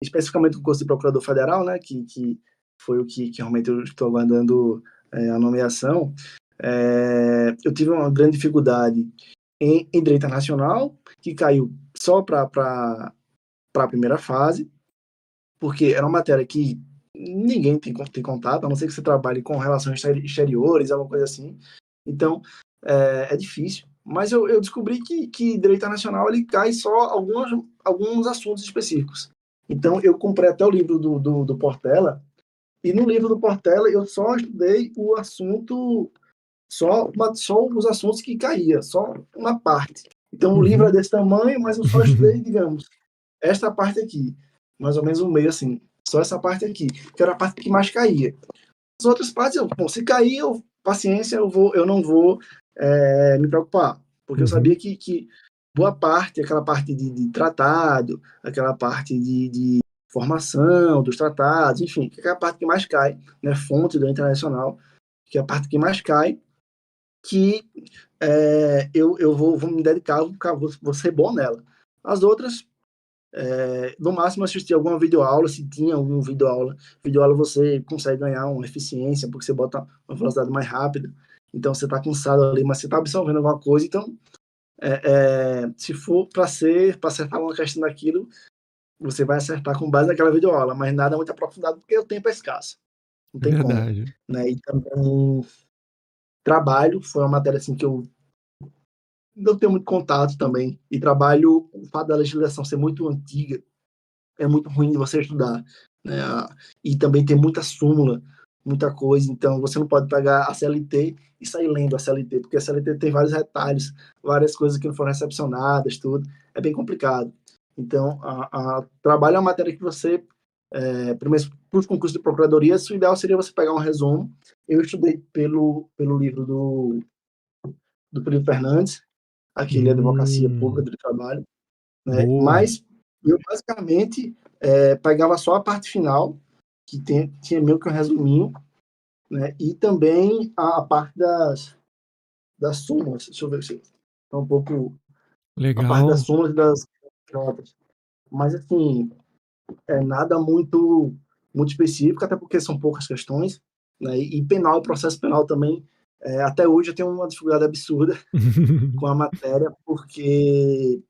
especificamente o curso de Procurador Federal, né? Que foi o que realmente eu estou aguardando a nomeação. Eu tive uma grande dificuldade em Direito Internacional, que caiu só para a primeira fase, porque era uma matéria que ninguém tem contato, a não ser que você trabalhe com relações exteriores, alguma coisa assim. Então, é difícil. Mas eu descobri que Direito Internacional ele cai só alguns assuntos específicos. Então, eu comprei até o livro do Portela, e no livro do Portela eu só estudei o assunto, só os assuntos que caía, só uma parte. Então, o livro é Uhum. desse tamanho, mas eu só estudei, digamos, esta parte aqui. mais ou menos um meio assim. Só essa parte aqui, que era a parte que mais caía. As outras partes, bom, se cair, paciência, eu não vou me preocupar, porque eu sabia que boa parte, aquela parte de tratado, aquela parte de formação dos tratados, enfim, que é a parte que mais cai, né, fonte do internacional, que é a parte que mais cai, que eu vou me dedicar, vou ser bom nela. As outras, no máximo assistir alguma videoaula, se tinha alguma videoaula você consegue ganhar uma eficiência, porque você bota uma velocidade mais rápida, então você está cansado ali, mas você está absorvendo alguma coisa, então se for para acertar uma questão daquilo, você vai acertar com base naquela videoaula, mas nada muito aprofundado, porque o tempo é escasso, não tem como, Verdade. né? E também trabalho, foi uma matéria assim que eu não tenho muito contato também, e trabalho, o fato da legislação ser muito antiga, é muito ruim de você estudar, né? E também tem muita súmula, muita coisa, então você não pode pegar a CLT e sair lendo a CLT, porque a CLT tem vários retalhos, várias coisas que não foram recepcionadas, tudo, é bem complicado. Então, trabalho é uma matéria que você, primeiro, para os concursos de procuradoria, o ideal seria você pegar um resumo. Eu estudei pelo livro do Felipe Fernandes, aquele Advocacia Pública do Trabalho, né? Boa. Mas eu basicamente pegava só a parte final, que tinha meio que um resuminho, né? E também a parte das súmulas. Deixa eu ver se tá um pouco a parte das Legal. súmulas e das notas. Mas assim, nada muito específico, até porque são poucas questões, né? E penal, o processo penal também, até hoje eu tenho uma dificuldade absurda com a matéria, porque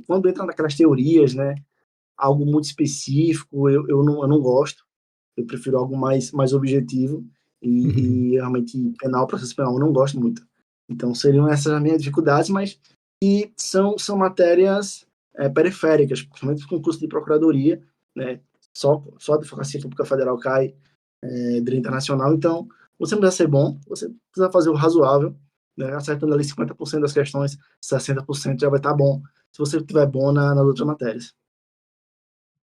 quando entra naquelas teorias, né, algo muito específico, eu não gosto. Eu prefiro algo mais objetivo e realmente penal, processo penal, eu não gosto muito. Então seriam essas as minhas dificuldades, mas que são matérias periféricas, principalmente o concurso de procuradoria, né? Só a Advocacia Pública Federal cai direito internacional, então você não precisa ser bom, você precisa fazer o razoável, né? Acertando ali 50% das questões, 60% já vai estar bom, se você estiver bom nas outras matérias.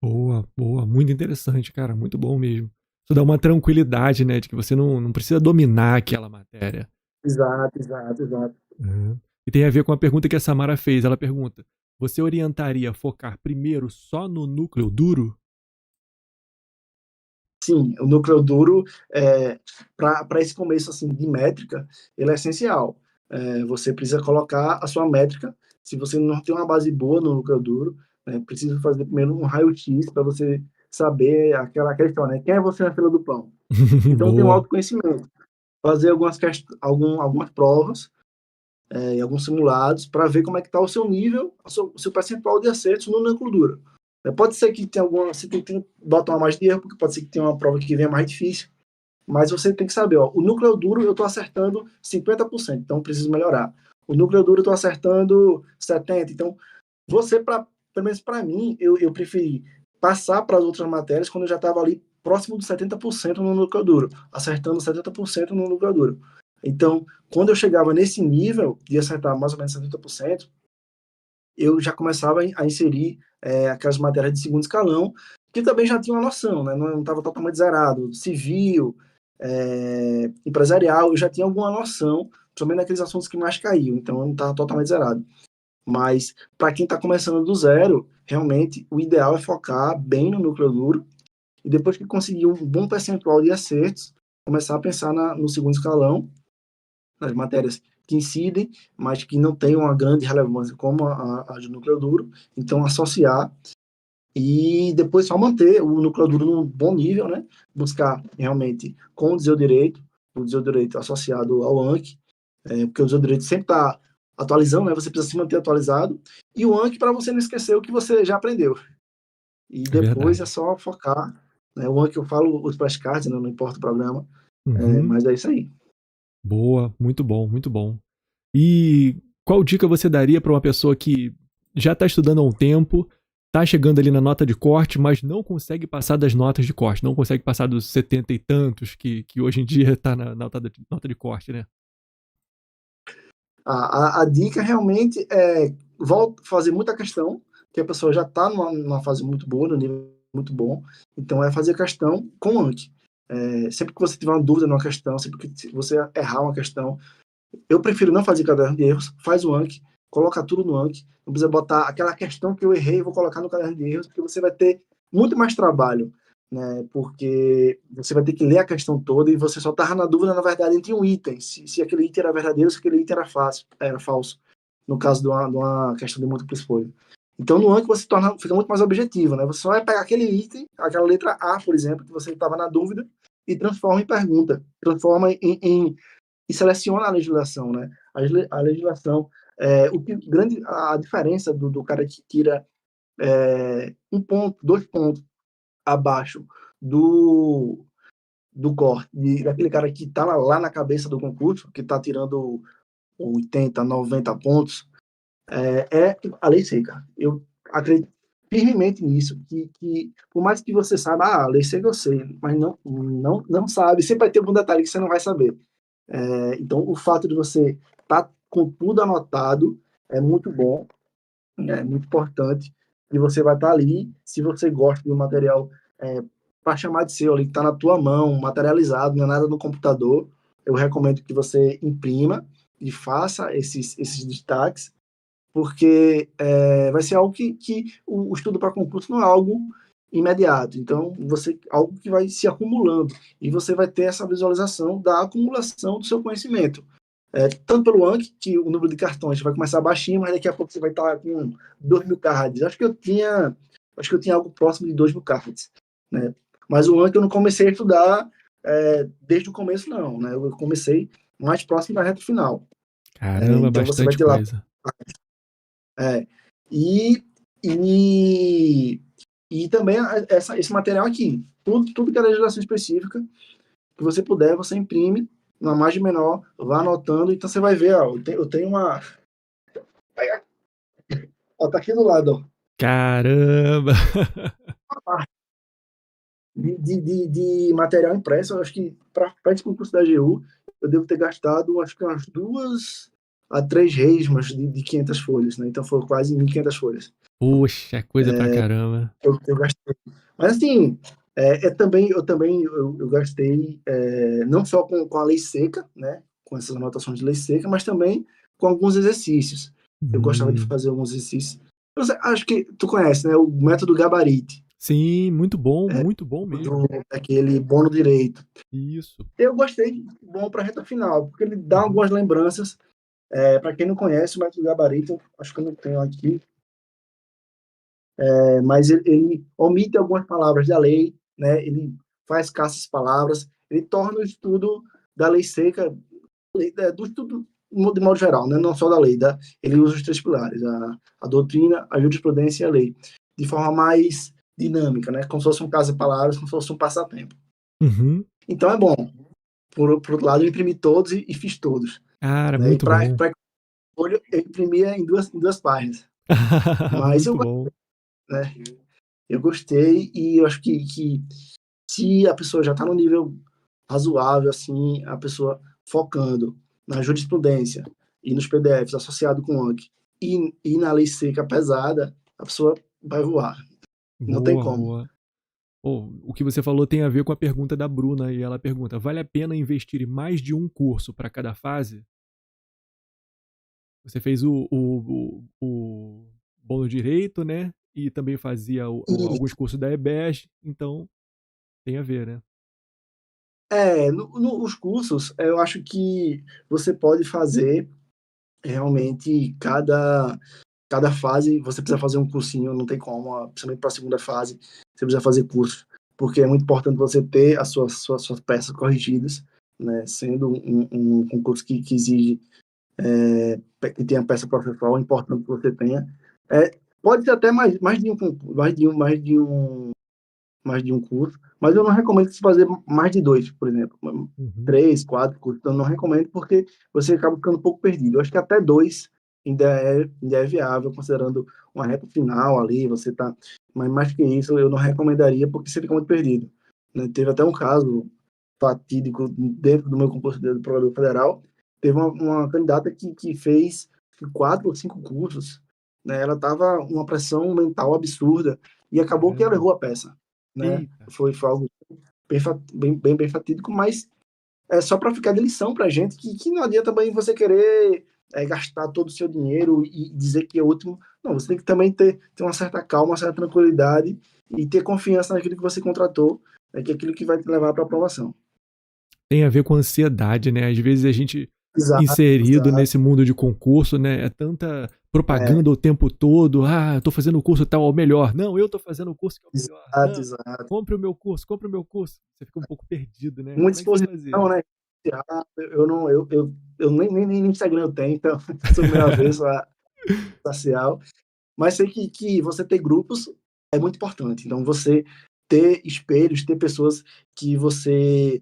Boa, boa. Muito interessante, cara. Muito bom mesmo. Isso dá uma tranquilidade, né? De que você não precisa dominar aquela matéria. Exato, exato, exato. Uhum. E tem a ver com a pergunta que a Samara fez. Ela pergunta: você orientaria a focar primeiro só no núcleo duro? Sim, o núcleo duro, para esse começo assim, de métrica, ele é essencial. Você precisa colocar a sua métrica. Se você não tem uma base boa no núcleo duro, precisa fazer primeiro um raio-x para você saber aquela questão, né? Quem é você na fila do pão? Então, tem um Boa. autoconhecimento. Fazer algumas provas e alguns simulados para ver como é que está o seu nível, o seu percentual de acertos no núcleo duro. Pode ser que tenha você tem que botar uma margem de erro, porque pode ser que tenha uma prova que venha mais difícil, mas você tem que saber, ó, o núcleo duro eu estou acertando 50%, então preciso melhorar. O núcleo duro eu estou acertando 70%, então pelo menos para mim, eu preferi passar para as outras matérias quando eu já estava ali próximo de 70% no núcleo duro, acertando 70% no núcleo duro. Então, quando eu chegava nesse nível de acertar mais ou menos 70%, eu já começava a inserir aquelas matérias de segundo escalão, que também já tinha uma noção, né? Não estava totalmente zerado. Civil, empresarial, eu já tinha alguma noção, principalmente naqueles assuntos que mais caíam, então eu não estava totalmente zerado. Mas, para quem está começando do zero, realmente, o ideal é focar bem no núcleo duro, e depois que conseguir um bom percentual de acertos, começar a pensar no segundo escalão, nas matérias que incidem, mas que não têm uma grande relevância como a de núcleo duro, então associar e depois só manter o núcleo duro num bom nível, né? Buscar realmente com o desvio direito associado ao ANC, porque o desvio direito sempre está atualizando, né? Você precisa se manter atualizado, e o ANC para você não esquecer o que você já aprendeu. E É depois é verdade. só focar, né? O ANC eu falo os flashcards, né? Não importa o programa, Uhum. mas é isso aí. Boa. Muito bom, muito bom. E qual dica você daria para uma pessoa que já está estudando há um tempo, está chegando ali na nota de corte, mas não consegue passar das notas de corte, não consegue passar dos 70 e tantos que hoje em dia está na nota de corte, né? A dica realmente é fazer muita questão, que a pessoa já está numa fase muito boa, no nível muito bom, então é fazer questão com o Anki. Sempre que você tiver uma dúvida numa questão, sempre que você errar uma questão, eu prefiro não fazer caderno de erros, faz o Anki, coloca tudo no Anki, não precisa botar aquela questão que eu errei, vou colocar no caderno de erros, porque você vai ter muito mais trabalho, né? Porque você vai ter que ler a questão toda e você só estava na dúvida, na verdade, entre um item, se aquele item era verdadeiro, se aquele item era falso, no caso de uma questão de múltipla escolha. Então, no Anki você fica muito mais objetivo, né? Você só vai pegar aquele item, aquela letra A, por exemplo, que você estava na dúvida, e transforma em pergunta, transforma e seleciona a legislação, né? A legislação, a diferença do cara que tira um ponto, 2 pontos abaixo do corte, daquele cara que está lá na cabeça do concurso, que está tirando 80, 90 pontos, é a lei seca. Eu acredito firmemente nisso, que por mais que você saiba, a lei seca eu sei, mas não sabe, sempre vai ter algum detalhe que você não vai saber. Então, o fato de você estar com tudo anotado é muito bom, é muito importante, e você vai estar ali, se você gosta de um material para chamar de seu, ali que está na tua mão, materializado, não é nada no computador, eu recomendo que você imprima e faça esses destaques, porque vai ser algo que o estudo para concurso não é algo imediato, então algo que vai se acumulando, e você vai ter essa visualização da acumulação do seu conhecimento. Tanto pelo Anki, que o número de cartões vai começar baixinho, mas daqui a pouco você vai estar com 2.000 cards. Acho que eu tinha algo próximo de 2.000 cards, né? Mas o Anki eu não comecei a estudar desde o começo, não, né? Eu comecei mais próximo da reta final. Caramba, Então você vai bastante ter lá. coisa. É, e, e, e também esse material aqui, tudo que é legislação específica, que você puder, você imprime numa margem menor, vá anotando, então você vai ver, ó, eu tenho uma. Ó, tá aqui do lado, Caramba! ó, de material impresso, eu acho que para esse concurso da AGU, eu devo ter gastado, acho que umas 2 a 3 resmas de 500 folhas, né? Então foram quase 1.500 folhas. Poxa, é coisa pra caramba. Eu gastei. Mas assim, eu gastei não só com a lei seca, né, com essas anotações de lei seca, mas também com alguns exercícios. Eu gostava de Hum. fazer alguns exercícios. Acho que tu conhece, né, o método Gabarite, Sim, muito bom mesmo. aquele bônus direito. Isso. Eu gostei, bom para a reta final, porque ele dá Uhum. algumas lembranças. Para quem não conhece o método Gabarito, acho que eu não tenho aqui, mas ele omite algumas palavras da lei, né? Ele faz caça às palavras, ele torna o estudo da lei seca, do estudo de modo geral, né? Não só da lei, ele usa os 3 pilares, a doutrina, a jurisprudência e a lei, de forma mais dinâmica, né? Como se fosse um caça-palavras, como se fosse um passatempo. Uhum. Então é bom. Por outro lado, eu imprimi todos e fiz todos. Cara, Né? E muito para bom. eu imprimia em duas páginas. Mas eu, Muito bom. né? Eu gostei e eu acho que se a pessoa já está no nível razoável, assim, a pessoa focando na jurisprudência e nos PDFs associado com o Anki e na lei seca pesada, a pessoa vai voar. Não tem Boa, como. boa. Oh, o que você falou tem a ver com a pergunta da Bruna e ela pergunta: vale a pena investir em mais de um curso para cada fase? Você fez o bolo direito, né? E também fazia E, alguns cursos da EBES, então tem a ver, né? os cursos, eu acho que você pode fazer realmente cada fase, você precisa fazer um cursinho, não tem como, principalmente para a segunda fase, você precisa fazer curso, porque é muito importante você ter as suas peças corrigidas, né, sendo um concurso que exige que tenha peça processual, é importante que você tenha. Pode ser até mais de um concurso, mais de um curso, mas eu não recomendo você fazer mais de 2, por exemplo. Uhum. 3, 4 cursos, eu não recomendo porque você acaba ficando um pouco perdido. Eu acho que até 2 ainda é viável, considerando uma reta final ali, você tá. Mas mais que isso, eu não recomendaria porque você fica muito perdido. Né? Teve até um caso fatídico dentro do meu concurso do provedor federal. Teve uma candidata que fez 4 ou 5 cursos né? Ela tava uma pressão mental absurda e acabou que ela Caramba. errou a peça, né? Eita. Foi algo bem fatídico, mas é só para ficar de lição para a gente que não adianta também você querer gastar todo o seu dinheiro e dizer que é último. Não, você tem que também ter uma certa calma, uma certa tranquilidade e ter confiança naquilo que você contratou, que é aquilo que vai te levar para a aprovação. Tem a ver com ansiedade, né? Às vezes a gente Exato, inserido nesse exato. mundo de concurso, né? É tanta É, propaganda o tempo todo. Ah, eu tô fazendo o curso tal, é o melhor. Não, eu tô fazendo o curso que é o melhor. exato, Não, exato. compre o meu curso, compre o meu curso. Você fica um pouco perdido, né? Muita Como é que você exposição, fazia? né? Eu não, eu nem Instagram eu tenho, então sou meio avesso a social. Mas sei que você ter grupos é muito importante. Então, você ter espelhos, ter pessoas que você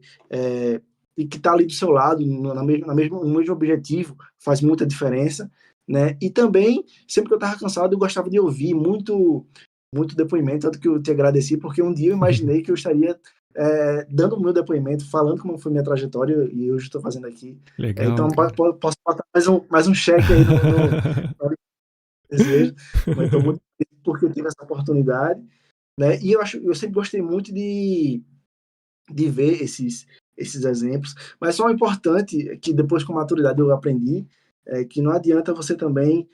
e que está ali do seu lado, no mesmo objetivo, faz muita diferença, né? E também, sempre que eu estava cansado, eu gostava de ouvir muito depoimento, tanto que eu te agradeci, porque um dia eu imaginei que eu estaria dando o meu depoimento, falando como foi minha trajetória, e hoje estou fazendo aqui. Legal, Então, cara. posso botar mais um cheque aí no desejo, mas estou muito feliz porque eu tive essa oportunidade, né? E eu sempre gostei muito de ver esses exemplos, mas só o importante é que depois com maturidade eu aprendi que não adianta você também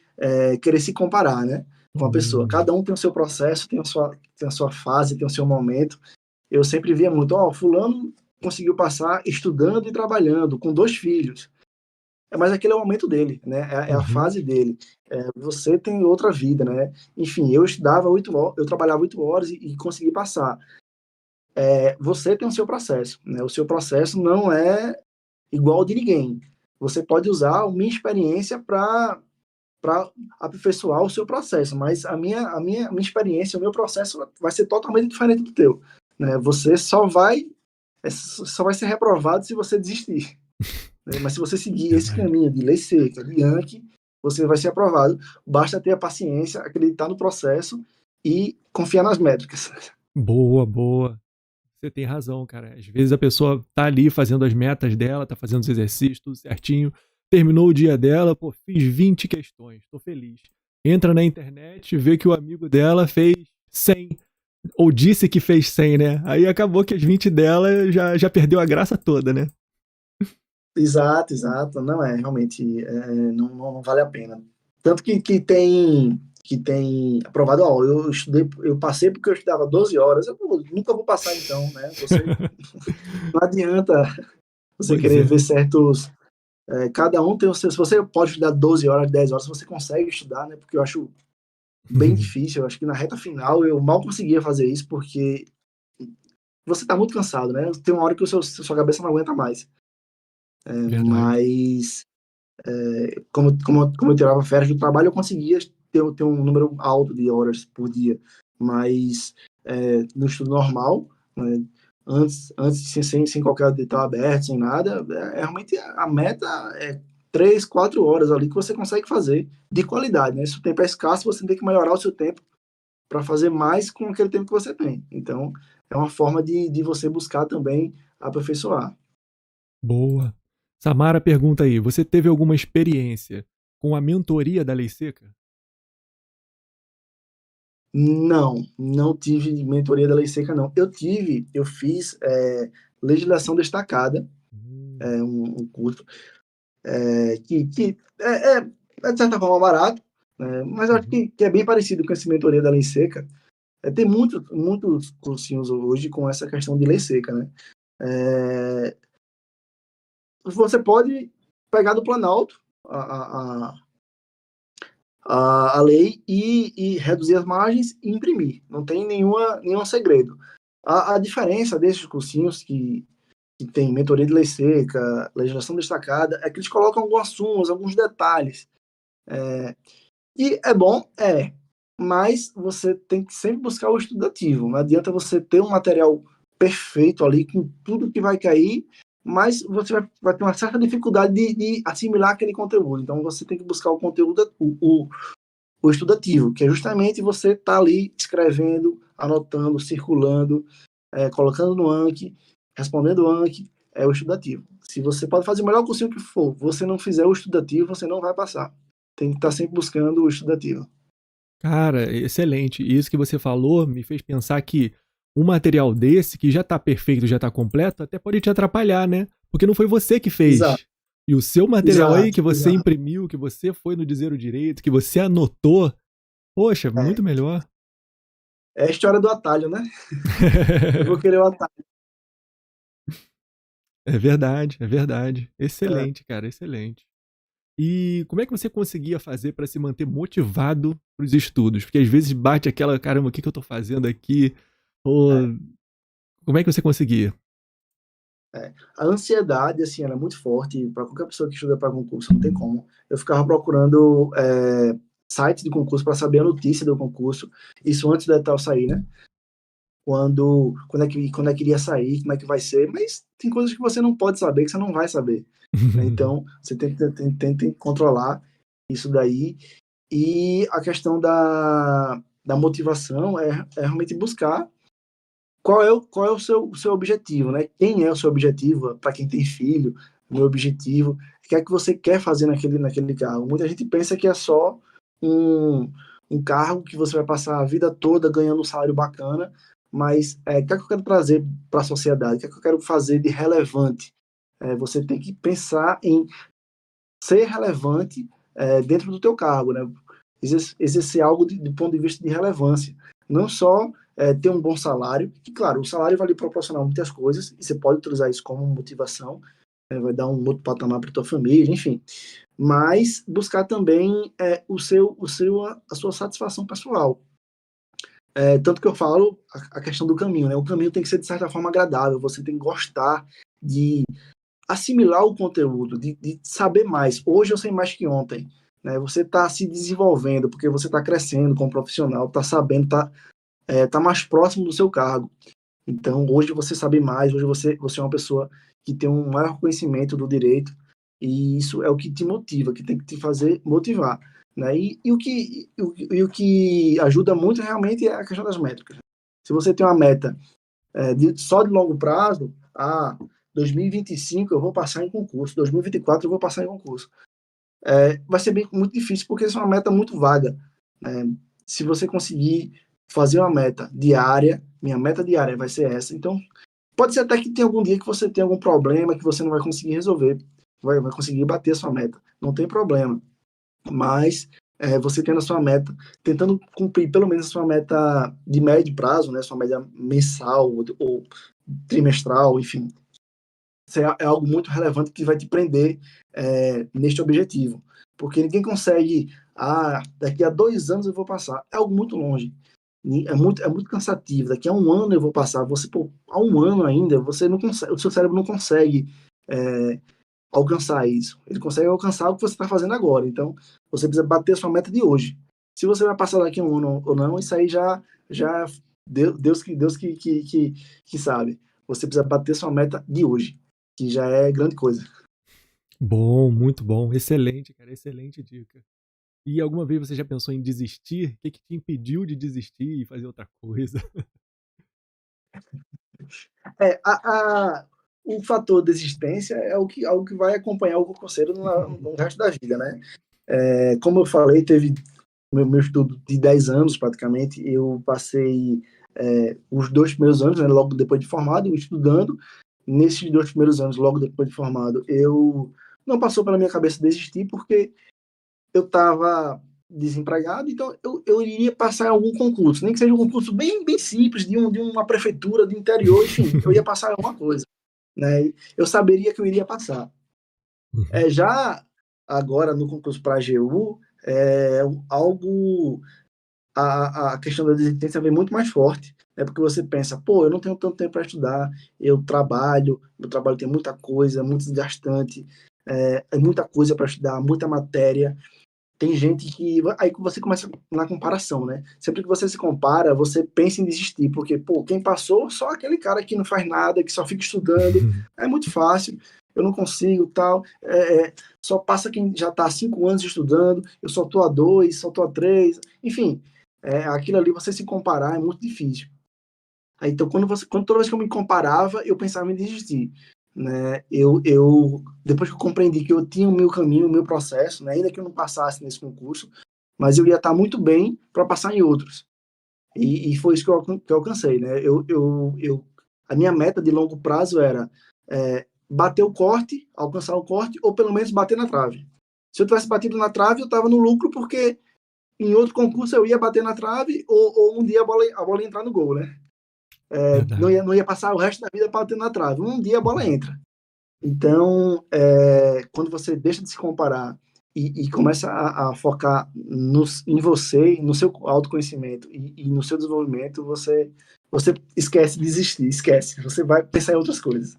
querer se comparar, né? Com a pessoa. Hum. Cada um tem o seu processo, tem a sua fase, tem o seu momento. Eu sempre via muito, fulano conseguiu passar estudando e trabalhando com 2 filhos. Mas aquele é o momento dele, né? É a Uhum. fase dele. Você tem outra vida, né? Enfim, eu estudava 8 horas, eu trabalhava 8 horas e consegui passar. Você tem o seu processo, né? O seu processo não é igual ao de ninguém. Você pode usar a minha experiência para aperfeiçoar o seu processo, mas a minha experiência, o meu processo vai ser totalmente diferente do teu, né? Você só vai ser reprovado se você desistir, né? Mas se você seguir esse Verdade. caminho de lei seca, de Yankee, você vai ser aprovado. Basta ter a paciência, acreditar no processo e confiar nas métricas. Boa, boa. Você tem razão, cara. Às vezes a pessoa tá ali fazendo as metas dela, tá fazendo os exercícios, tudo certinho. Terminou o dia dela, pô, fiz 20 questões, tô feliz. Entra na internet, vê que o amigo dela fez 100, ou disse que fez 100, né? Aí acabou que as 20 dela já perdeu a graça toda, né? Exato, exato. Não é, realmente, não vale a pena. Tanto que tem aprovado, eu passei porque eu estudava 12 horas, eu nunca vou passar então, né? Não adianta você Pois querer é. ver certos, cada um tem o seu, se você pode estudar 12 horas, 10 horas, você consegue estudar, né? Porque eu acho bem difícil, eu acho que na reta final eu mal conseguia fazer isso, porque você está muito cansado, né? Tem uma hora que sua cabeça não aguenta mais. Verdade. Mas como eu tirava férias do trabalho, eu conseguia ter um número alto de horas por dia, mas no estudo normal, né, antes sem qualquer edital aberto, sem nada, realmente a meta é 3, 4 horas ali que você consegue fazer de qualidade, né? Se o tempo é escasso, você tem que melhorar o seu tempo para fazer mais com aquele tempo que você tem. Então, é uma forma de você buscar também aperfeiçoar. Boa. Samara pergunta aí: você teve alguma experiência com a mentoria da Lei Seca? Não tive mentoria da Lei Seca, não. Eu fiz legislação destacada, Hum. um curso que é, de certa forma, barato, né, mas eu acho Uhum. que é bem parecido com essa mentoria da Lei Seca. Tem muitos cursinhos hoje com essa questão de Lei Seca, né? É, você pode pegar do Planalto a lei e reduzir as margens e imprimir. Não tem nenhum segredo. A diferença desses cursinhos que tem mentoria de lei seca, legislação destacada, é que eles colocam algumas súmulas, alguns detalhes. E é bom, mas você tem que sempre buscar o estudativo. Não adianta você ter um material perfeito ali, com tudo que vai cair, mas você vai ter uma certa dificuldade de assimilar aquele conteúdo. Então você tem que buscar o conteúdo, o estudativo, que é justamente você estar tá ali escrevendo, anotando, circulando, colocando no Anki, respondendo o Anki, é o estudativo. Se você pode fazer o melhor cursinho que for, você não fizer o estudativo, você não vai passar. Tem que estar tá sempre buscando o estudativo. Cara, excelente. E isso que você falou me fez pensar que um material desse, que já tá perfeito, já tá completo, até pode te atrapalhar, né? Porque não foi você que Exato, fez. E o seu material aí, exato, que você exato. imprimiu, que você foi no Dizer Direito, que você anotou, poxa, É, muito melhor. é a história do atalho, né? Eu vou querer o atalho. É verdade, é verdade. É, Excelente, cara, excelente. E como é que você conseguia fazer para se manter motivado para os estudos? Porque às vezes bate aquela, caramba, o que que eu tô fazendo aqui? Ou é, como é que você conseguia? é. A ansiedade, assim, ela é muito forte para qualquer pessoa que estuda para concurso, não tem como. Eu ficava procurando sites de concurso para saber a notícia do concurso, isso antes do edital sair, né? Quando é que iria sair, como é que vai ser, mas tem coisas que você não pode saber, que você não vai saber, né? Então, você tem que controlar isso daí. E a questão da motivação é realmente buscar qual é o seu objetivo, né? Quem é o seu objetivo? Para quem tem filho, meu objetivo, o que é que você quer fazer naquele cargo? Muita gente pensa que é só um, um cargo que você vai passar a vida toda ganhando um salário bacana, mas o que é que eu quero trazer para a sociedade? O que é que eu quero fazer de relevante? Você tem que pensar em ser relevante dentro do teu cargo, né? Exercer algo do ponto de vista de relevância. Não só ter um bom salário, que, claro, o salário vai lhe proporcionar muitas coisas, e você pode utilizar isso como motivação, vai dar um outro patamar para tua família, enfim. Mas buscar também a sua satisfação pessoal. Tanto que eu falo a questão do caminho, né? O caminho tem que ser, de certa forma, agradável, você tem que gostar de assimilar o conteúdo, de saber mais. Hoje eu sei mais que ontem. Né? Você está se desenvolvendo, porque você está crescendo como profissional, está sabendo, tá mais próximo do seu cargo. Então, hoje você sabe mais, hoje você é uma pessoa que tem um maior conhecimento do direito, e isso é o que te motiva, que tem que te fazer motivar. Né? O que ajuda muito realmente é a questão das métricas. Se você tem uma meta só de longo prazo, 2025 eu vou passar em concurso, 2024 eu vou passar em concurso. Vai ser muito difícil, porque isso é uma meta muito vaga. Né? Se você conseguir fazer uma meta diária, minha meta diária vai ser essa. Então, pode ser até que tenha algum dia que você tenha algum problema que você não vai conseguir resolver, vai conseguir bater a sua meta. Não tem problema. Mas você tendo a sua meta, tentando cumprir pelo menos a sua meta de médio prazo, né, sua média mensal ou trimestral, enfim, isso é algo muito relevante que vai te prender neste objetivo. Porque ninguém consegue, daqui a 2 anos eu vou passar. É algo muito longe. É muito cansativo. Daqui a um ano eu vou passar. Você, pô, há um ano ainda, você não consegue, o seu cérebro não consegue alcançar isso. Ele consegue alcançar o que você está fazendo agora. Então, você precisa bater a sua meta de hoje. Se você vai passar daqui a um ano ou não, isso aí já Deus que sabe. Você precisa bater sua meta de hoje, que já é grande coisa. Bom, muito bom. Excelente, cara, excelente dica. E alguma vez você já pensou em desistir? O que que te impediu de desistir e fazer outra coisa? É, o fator desistência é algo que vai acompanhar o concurseiro no resto da vida, né? Como eu falei, teve meu estudo de 10 anos, praticamente. Eu passei os 2 primeiros anos, né, logo depois de formado, estudando. Nesses 2 primeiros anos, logo depois de formado, eu não passou pela minha cabeça desistir, porque eu estava desempregado, então eu iria passar em algum concurso, nem que seja um concurso bem, bem simples, de uma prefeitura do interior, enfim, eu ia passar em alguma coisa. Né? Eu saberia que eu iria passar. Já agora no concurso para a AGU, algo a questão da desistência vem muito mais forte, né? Porque você pensa, pô, eu não tenho tanto tempo para estudar, meu trabalho tem muita coisa, muito desgastante, muita coisa para estudar, muita matéria. Tem gente que. Aí você começa na comparação, né? Sempre que você se compara, você pensa em desistir, porque, pô, quem passou, só aquele cara que não faz nada, que só fica estudando, é muito fácil, eu não consigo, tal. Só passa quem já está há 5 anos estudando, eu só estou há 2, só estou há 3, enfim, aquilo ali, você se comparar é muito difícil. Aí, então, toda vez que eu me comparava, eu pensava em desistir. Né? Depois que eu compreendi que eu tinha o meu caminho, o meu processo, né? Ainda que eu não passasse nesse concurso, mas eu ia estar muito bem para passar em outros. E foi isso que eu alcancei, né? A minha meta de longo prazo era bater o corte, alcançar o corte, ou pelo menos bater na trave. Se eu tivesse batido na trave, eu estava no lucro, porque em outro concurso eu ia bater na trave, ou um dia a bola ia entrar no gol, né? Verdade. Não ia passar o resto da vida batendo na trave. Um dia a bola entra. Então, quando você deixa de se comparar e começa a focar em você, no seu autoconhecimento e no seu desenvolvimento, você esquece de desistir, esquece. Você vai pensar em outras coisas.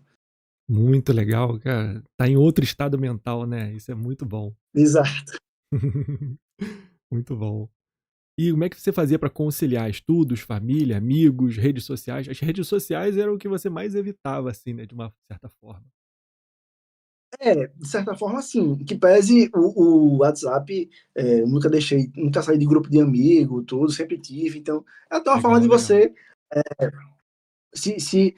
Muito legal, cara. Tá em outro estado mental, né? Isso é muito bom. Exato. Muito bom. E como é que você fazia para conciliar estudos, família, amigos, redes sociais? As redes sociais eram o que você mais evitava, assim, né? De uma certa forma. De certa forma, sim. Que pese o WhatsApp, nunca saí de grupo de amigo, tudo, sempre tive. Então, é até uma forma Legal, de legal. você se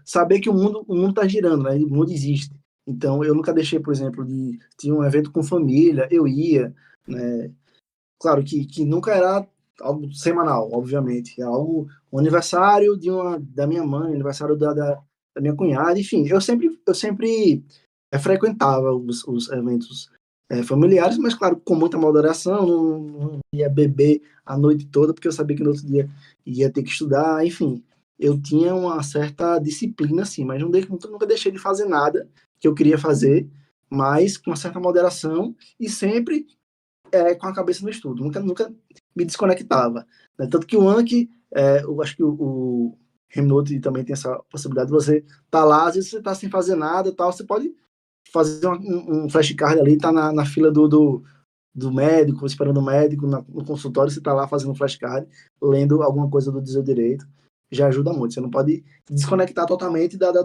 saber que o mundo está girando, né? O mundo existe. Então, eu nunca deixei, por exemplo, de tinha um evento com família, eu ia, né? Claro que nunca era algo semanal, obviamente, é algo um aniversário da minha mãe, aniversário da minha cunhada, enfim, eu sempre frequentava os eventos familiares, mas claro, com muita moderação, não ia beber a noite toda, porque eu sabia que no outro dia ia ter que estudar, enfim, eu tinha uma certa disciplina, assim, mas nunca deixei de fazer nada que eu queria fazer, mas com uma certa moderação e sempre com a cabeça no estudo, nunca me desconectava. Né? Tanto que o Anki, eu acho que o Remote também tem essa possibilidade de você tá lá, às vezes você tá sem fazer nada, tal, você pode fazer um flashcard ali, tá na fila do médico, esperando o médico, no consultório, você tá lá fazendo um flashcard, lendo alguma coisa do Dizer Direito, já ajuda muito. Você não pode desconectar totalmente do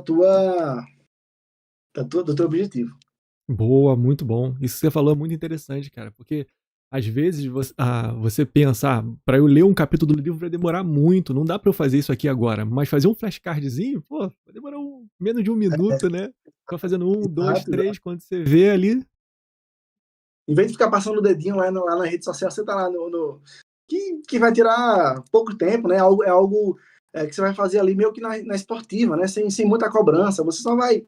teu objetivo. Boa, muito bom. Isso que você falou é muito interessante, cara, porque às vezes você pensa, para eu ler um capítulo do livro vai demorar muito, não dá para eu fazer isso aqui agora, mas fazer um flashcardzinho, pô, vai demorar menos de um minuto, né? Só fazendo um, dois, Exato, três, quando você vê ali. em vez de ficar passando o dedinho lá na rede social, você tá lá que vai tirar pouco tempo, né? É algo que você vai fazer ali meio que na esportiva, né? Sem muita cobrança. Você só vai.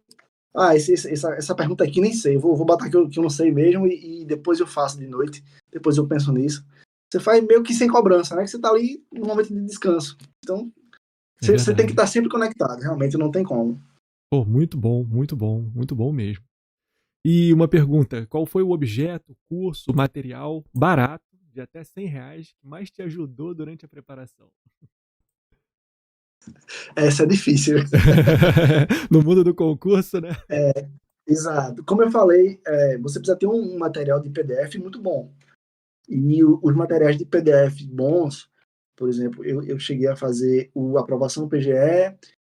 Essa pergunta aqui nem sei. Vou botar que eu não sei mesmo e depois eu faço de noite. Depois eu penso nisso. Você faz meio que sem cobrança, né? Que você tá ali no momento de descanso. Então, É você tem que verdade. estar sempre conectado. Realmente não tem como. Pô, muito bom, muito bom, muito bom mesmo. E uma pergunta: qual foi o objeto, curso, material barato, de até R$ 100, que mais te ajudou durante a preparação? Essa é difícil. No mundo do concurso, né? Exato. Como eu falei, você precisa ter um material de PDF muito bom. E os materiais de PDF bons, por exemplo, eu cheguei a fazer o Aprovação PGE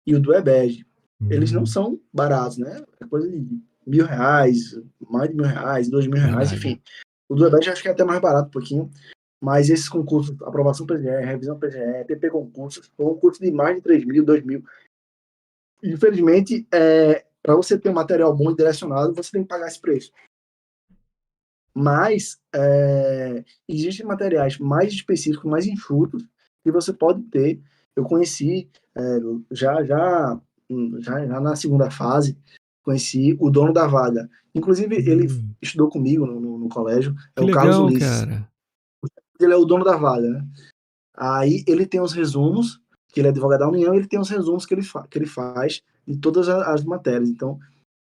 e o do EBED. Eles não Hum, são baratos, né? É coisa de R$ 1.000, mais de R$ 1.000, R$ 2.000, verdade. enfim. O do EBED acho que é até mais barato um pouquinho. Mas esses concursos, Aprovação PGE, Revisão PGE, PP concursos, são um curso de mais de 3.000, 2.000. Infelizmente, para você ter um material bom e direcionado, você tem que pagar esse preço. Mas existem materiais mais específicos, mais enxutos, que você pode ter. Eu conheci, já na segunda fase, conheci o dono da vaga. Inclusive, ele Hum, estudou comigo no colégio, é que o Carlos legal, Ulisses. cara. Ele é o dono da vaga, né? Aí ele tem os resumos, que ele é advogado da União, e ele tem os resumos que ele faz de todas as matérias. Então,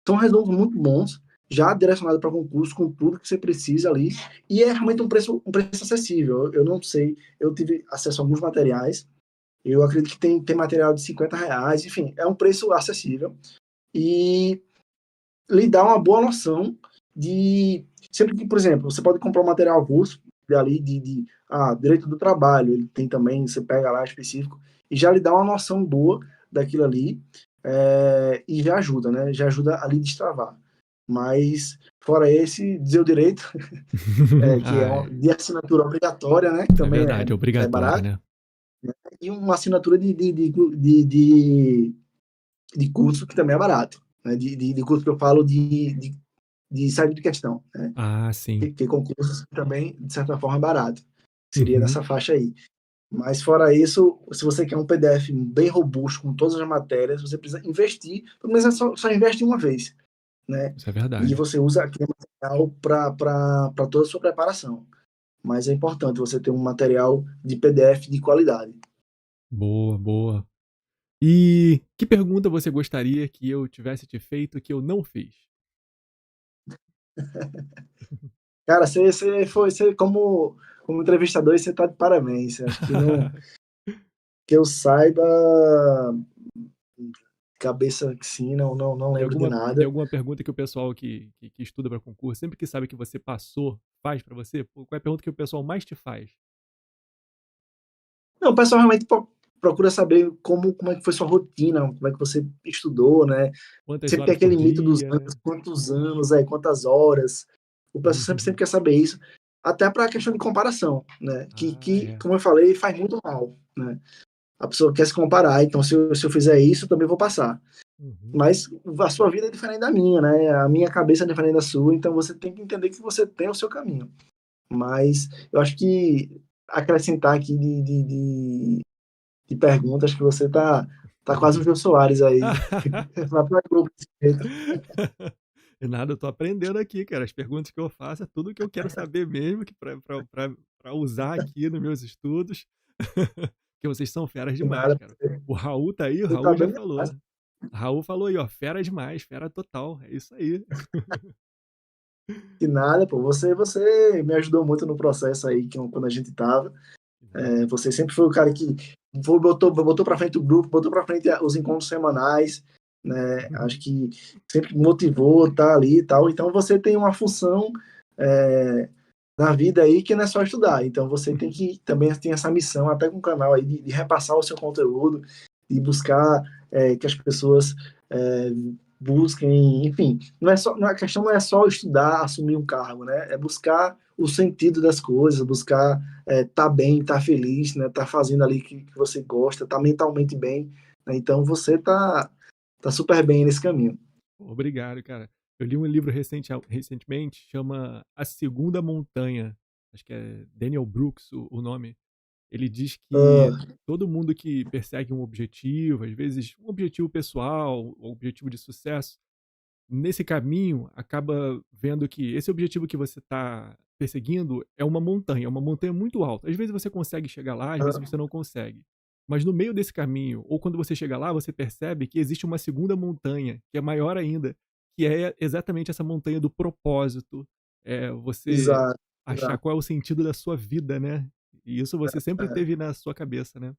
são resumos muito bons, já direcionados para concurso, com tudo que você precisa ali, e é realmente um preço acessível. Eu não sei, eu tive acesso a alguns materiais, eu acredito que tem material de R$ 50, enfim, é um preço acessível, e lhe dá uma boa noção de. Sempre que, por exemplo, você pode comprar um material avulso ali direito do trabalho, ele tem também, você pega lá específico, e já lhe dá uma noção boa daquilo ali, e já ajuda, né? Já ajuda ali a destravar. Mas, fora esse, dizer o direito, que é Ai, de assinatura obrigatória, né? Que é também verdade, é é obrigatório, barato, né? e uma assinatura de curso que também é barato. Né? De curso que eu falo de saída de questão, né? Ah, sim. Que concursos também, de certa forma, é barato. Seria Uhum. nessa faixa aí. Mas fora isso, se você quer um PDF bem robusto com todas as matérias, você precisa investir, pelo menos só investe uma vez, né? Isso é E verdade. você usa aquele material para toda a sua preparação. Mas é importante você ter um material de PDF de qualidade. Boa, boa. E que pergunta você gostaria que eu tivesse te feito que eu não fiz? Cara, você como entrevistador, você está de parabéns. Acho que não, que eu saiba, cabeça sim, não Tem lembro de alguma, tem nada. alguma pergunta que o pessoal que estuda para concurso, sempre que sabe que você passou, faz para você? Pô, qual é a pergunta que o pessoal mais te faz? Não, o pessoal realmente procura saber como é que foi sua rotina, como é que você estudou, né? Quantas Sempre tem horas por aquele mito dos dia, anos, né? quantos anos, quantas horas. O pessoal sempre quer saber isso, até para a questão de comparação, né? Ah, é. Como eu falei, faz muito mal, né? A pessoa quer se comparar, então se eu fizer isso, eu também vou passar. Uhum. Mas a sua vida é diferente da minha, né? A minha cabeça é diferente da sua, então você tem que entender que você tem o seu caminho. Mas eu acho que acrescentar aqui de perguntas que você tá quase um Jô Soares aí. Vai pra Globo desse jeito. E nada, eu tô aprendendo aqui, cara. As perguntas que eu faço é tudo que eu quero saber mesmo, que pra usar aqui nos meus estudos. Porque vocês são feras De demais, nada, cara. O Raul tá aí, o você tá Raul já bem falou. demais. Raul falou aí, ó, fera demais, fera total. É isso aí. De nada, pô. Você me ajudou muito no processo aí, quando a gente tava. De nada. Você sempre foi o cara que botou para frente o grupo, botou para frente os encontros semanais, né? Acho que sempre motivou, tá ali e tal. Então você tem uma função é, na vida aí que não é só estudar. Então você tem que também tem essa missão, até com o canal aí, de repassar o seu conteúdo, de buscar que as pessoas é, busquem, enfim, a questão não é só estudar, assumir um cargo, né? É buscar o sentido das coisas, buscar tá bem, tá feliz, né? Tá fazendo ali que você gosta, tá mentalmente bem, né? Então você tá super bem nesse caminho. Obrigado, cara. Eu li um livro recentemente, chama A Segunda Montanha. Acho que é Daniel Brooks o nome. Ele diz que Uh, todo mundo que persegue um objetivo, às vezes um objetivo pessoal, um objetivo de sucesso, nesse caminho acaba vendo que esse objetivo que você está perseguindo é uma montanha muito alta. Às vezes você consegue chegar lá, às vezes você não consegue. Mas no meio desse caminho, ou quando você chega lá, você percebe que existe uma segunda montanha, que é maior ainda, que é exatamente essa montanha do propósito. É você exato, achar exato. qual é o sentido da sua vida, né? E isso você sempre teve na sua cabeça, né?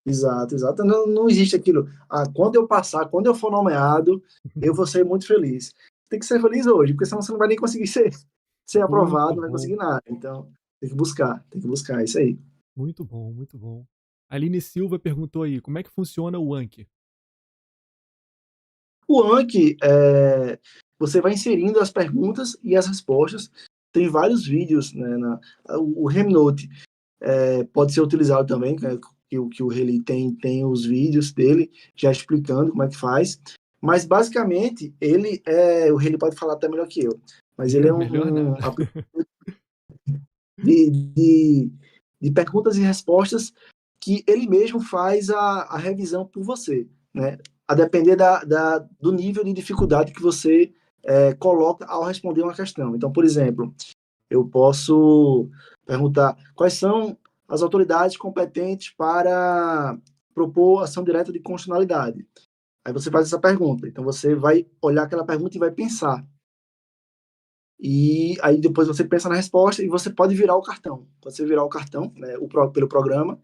Exato, exato. Não existe aquilo. Quando eu passar, quando eu for nomeado, eu vou ser muito feliz. Tem que ser feliz hoje, porque senão você não vai nem conseguir ser Muito aprovado, não vai bom, conseguir nada. Então, tem que buscar, é isso aí. muito bom, muito bom. Aline Silva perguntou aí, como é que funciona o Anki? O Anki, você vai inserindo as perguntas e as respostas. Tem vários vídeos, né, o Remnote pode ser utilizado também, né, que o Reli tem os vídeos dele já explicando como é que faz. Mas basicamente o Reli pode falar até melhor que eu. Mas ele é Melhor um nada. de, de, de perguntas e respostas que ele mesmo faz a revisão por você, né? A depender do nível de dificuldade que você coloca ao responder uma questão. Então, por exemplo, eu posso perguntar quais são as autoridades competentes para propor ação direta de constitucionalidade. Aí você faz essa pergunta. Então você vai olhar aquela pergunta e vai pensar. E aí depois você pensa na resposta e você pode virar o cartão. Quando você virar o cartão, né, pelo programa,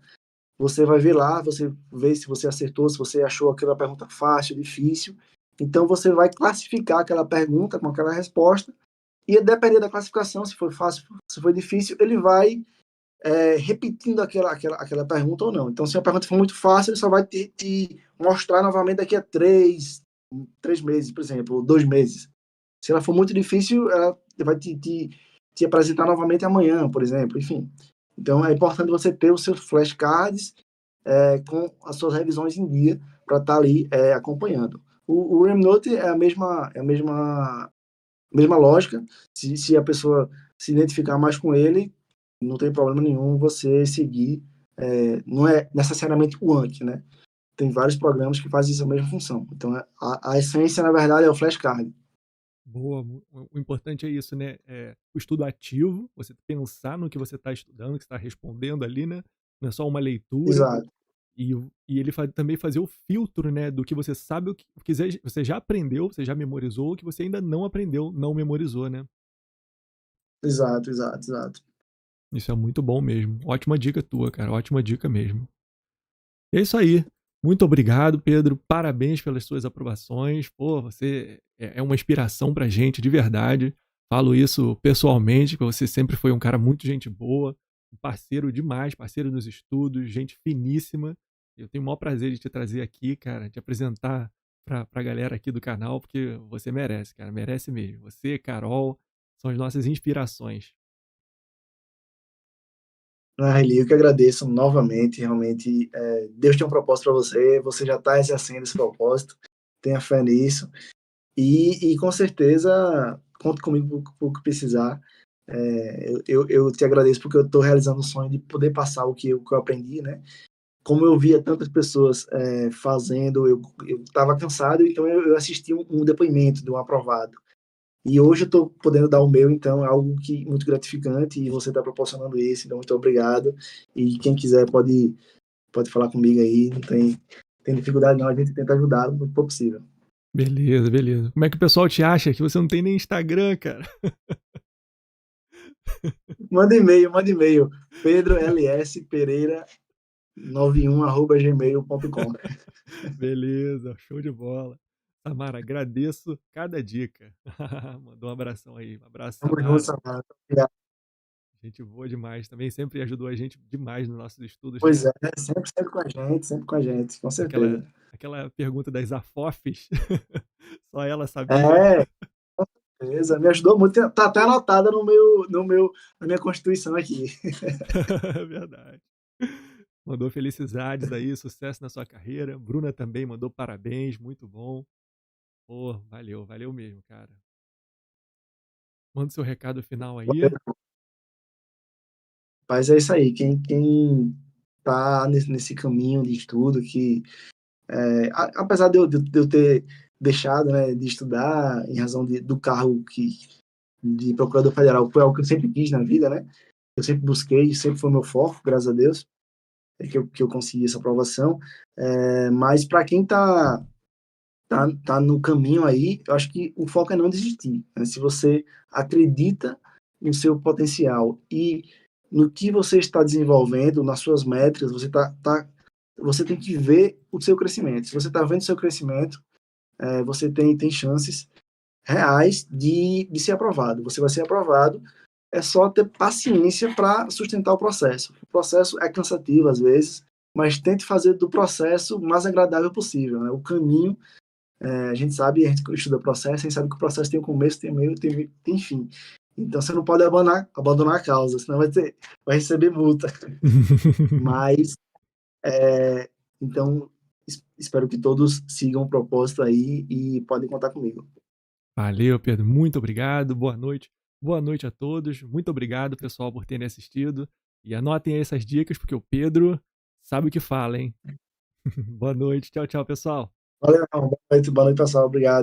você vai ver lá, você vê se você acertou, se você achou aquela pergunta fácil, difícil. Então você vai classificar aquela pergunta com aquela resposta e dependendo da classificação, se foi fácil, se foi difícil, ele vai repetindo aquela pergunta ou não. Então, se a pergunta for muito fácil, ele só vai te mostrar novamente daqui a 3 meses, por exemplo, ou 2 meses. Se ela for muito difícil, ela vai te apresentar novamente amanhã, por exemplo, enfim. Então, é importante você ter os seus flashcards com as suas revisões em dia para estar ali acompanhando. O Remnote é a mesma Mesma lógica, se a pessoa se identificar mais com ele, não tem problema nenhum você seguir. Não é necessariamente o Anki, né? Tem vários programas que fazem essa mesma função. Então, a essência, na verdade, é o flashcard. Boa, o importante é isso, né? O estudo ativo, você pensar no que você está estudando, que você está respondendo ali, né? Não é só uma leitura. Exato, E ele também fazer o filtro, né? Do que você sabe, o que você já aprendeu, você já memorizou, o que você ainda não aprendeu, não memorizou, né? exato, exato, exato. Isso é muito bom mesmo. Ótima dica tua, cara. Ótima dica mesmo. E é isso aí. Muito obrigado, Pedro. Parabéns pelas suas aprovações. Pô, você é uma inspiração pra gente, de verdade. Falo isso pessoalmente, que você sempre foi um cara muito gente boa, um parceiro demais, parceiro nos estudos, gente finíssima. Eu tenho o maior prazer de te trazer aqui, cara, te apresentar pra galera aqui do canal, porque você merece, cara, merece mesmo. Você, Carol, são as nossas inspirações. Arli, eu que agradeço novamente, realmente, Deus tem um propósito para você, você já está exercendo esse propósito, tenha fé nisso, e com certeza, conte comigo por que precisar. Eu te agradeço porque eu estou realizando o sonho de poder passar o que eu aprendi, né? Como eu via tantas pessoas fazendo, eu estava cansado, então eu assisti um depoimento de um aprovado. E hoje eu estou podendo dar o meu, então é algo que muito gratificante e você está proporcionando isso, então muito obrigado. E quem quiser pode falar comigo aí, não tem dificuldade não, a gente tenta ajudar no que for possível. Beleza, beleza. Como é que o pessoal te acha que você não tem nem Instagram, cara? Manda e-mail, Pedro LS Pereira 91@gmail.com. Beleza, show de bola. Samara, agradeço cada dica. Mandou um abração aí. Um abraço, Tamo junto, Samara. Samara. Obrigado. Gente boa demais. Também sempre ajudou a gente demais nos nossos estudos, Pois né? é, sempre com a gente, com certeza. Aquela pergunta das AFOFs, só ela sabia. É, beleza, me ajudou muito, tá até anotada na minha constituição aqui. Verdade. Mandou felicidades aí, sucesso na sua carreira. Bruna também mandou parabéns, muito bom. Pô, valeu, valeu mesmo, cara. Manda o seu recado final aí. Mas é isso aí, quem tá nesse caminho de estudo, que apesar de eu ter deixado, né, de estudar em razão do cargo de procurador federal, foi algo que eu sempre quis na vida, né? Eu sempre busquei, sempre foi meu foco, graças a Deus, que eu consegui essa aprovação. Mas para quem tá no caminho aí, eu acho que o foco é não desistir, né? Se você acredita no seu potencial e no que você está desenvolvendo, nas suas métricas, você tem que ver o seu crescimento. Se você está vendo o seu crescimento, você tem chances reais de ser aprovado. Você vai ser aprovado, é só ter paciência para sustentar o processo. O processo é cansativo às vezes, mas tente fazer do processo o mais agradável possível, né? O caminho, a gente sabe, a gente estuda processo, a gente sabe que o processo tem um começo, tem meio, tem fim. Então você não pode abandonar a causa, senão vai receber multa. Mas, então, espero que todos sigam o propósito aí e podem contar comigo. Valeu, Pedro. Muito obrigado. Boa noite. Boa noite a todos. Muito obrigado, pessoal, por terem assistido. E anotem aí essas dicas, porque o Pedro sabe o que fala, hein? Boa noite. Tchau, tchau, pessoal. Valeu, boa noite, pessoal. Obrigado.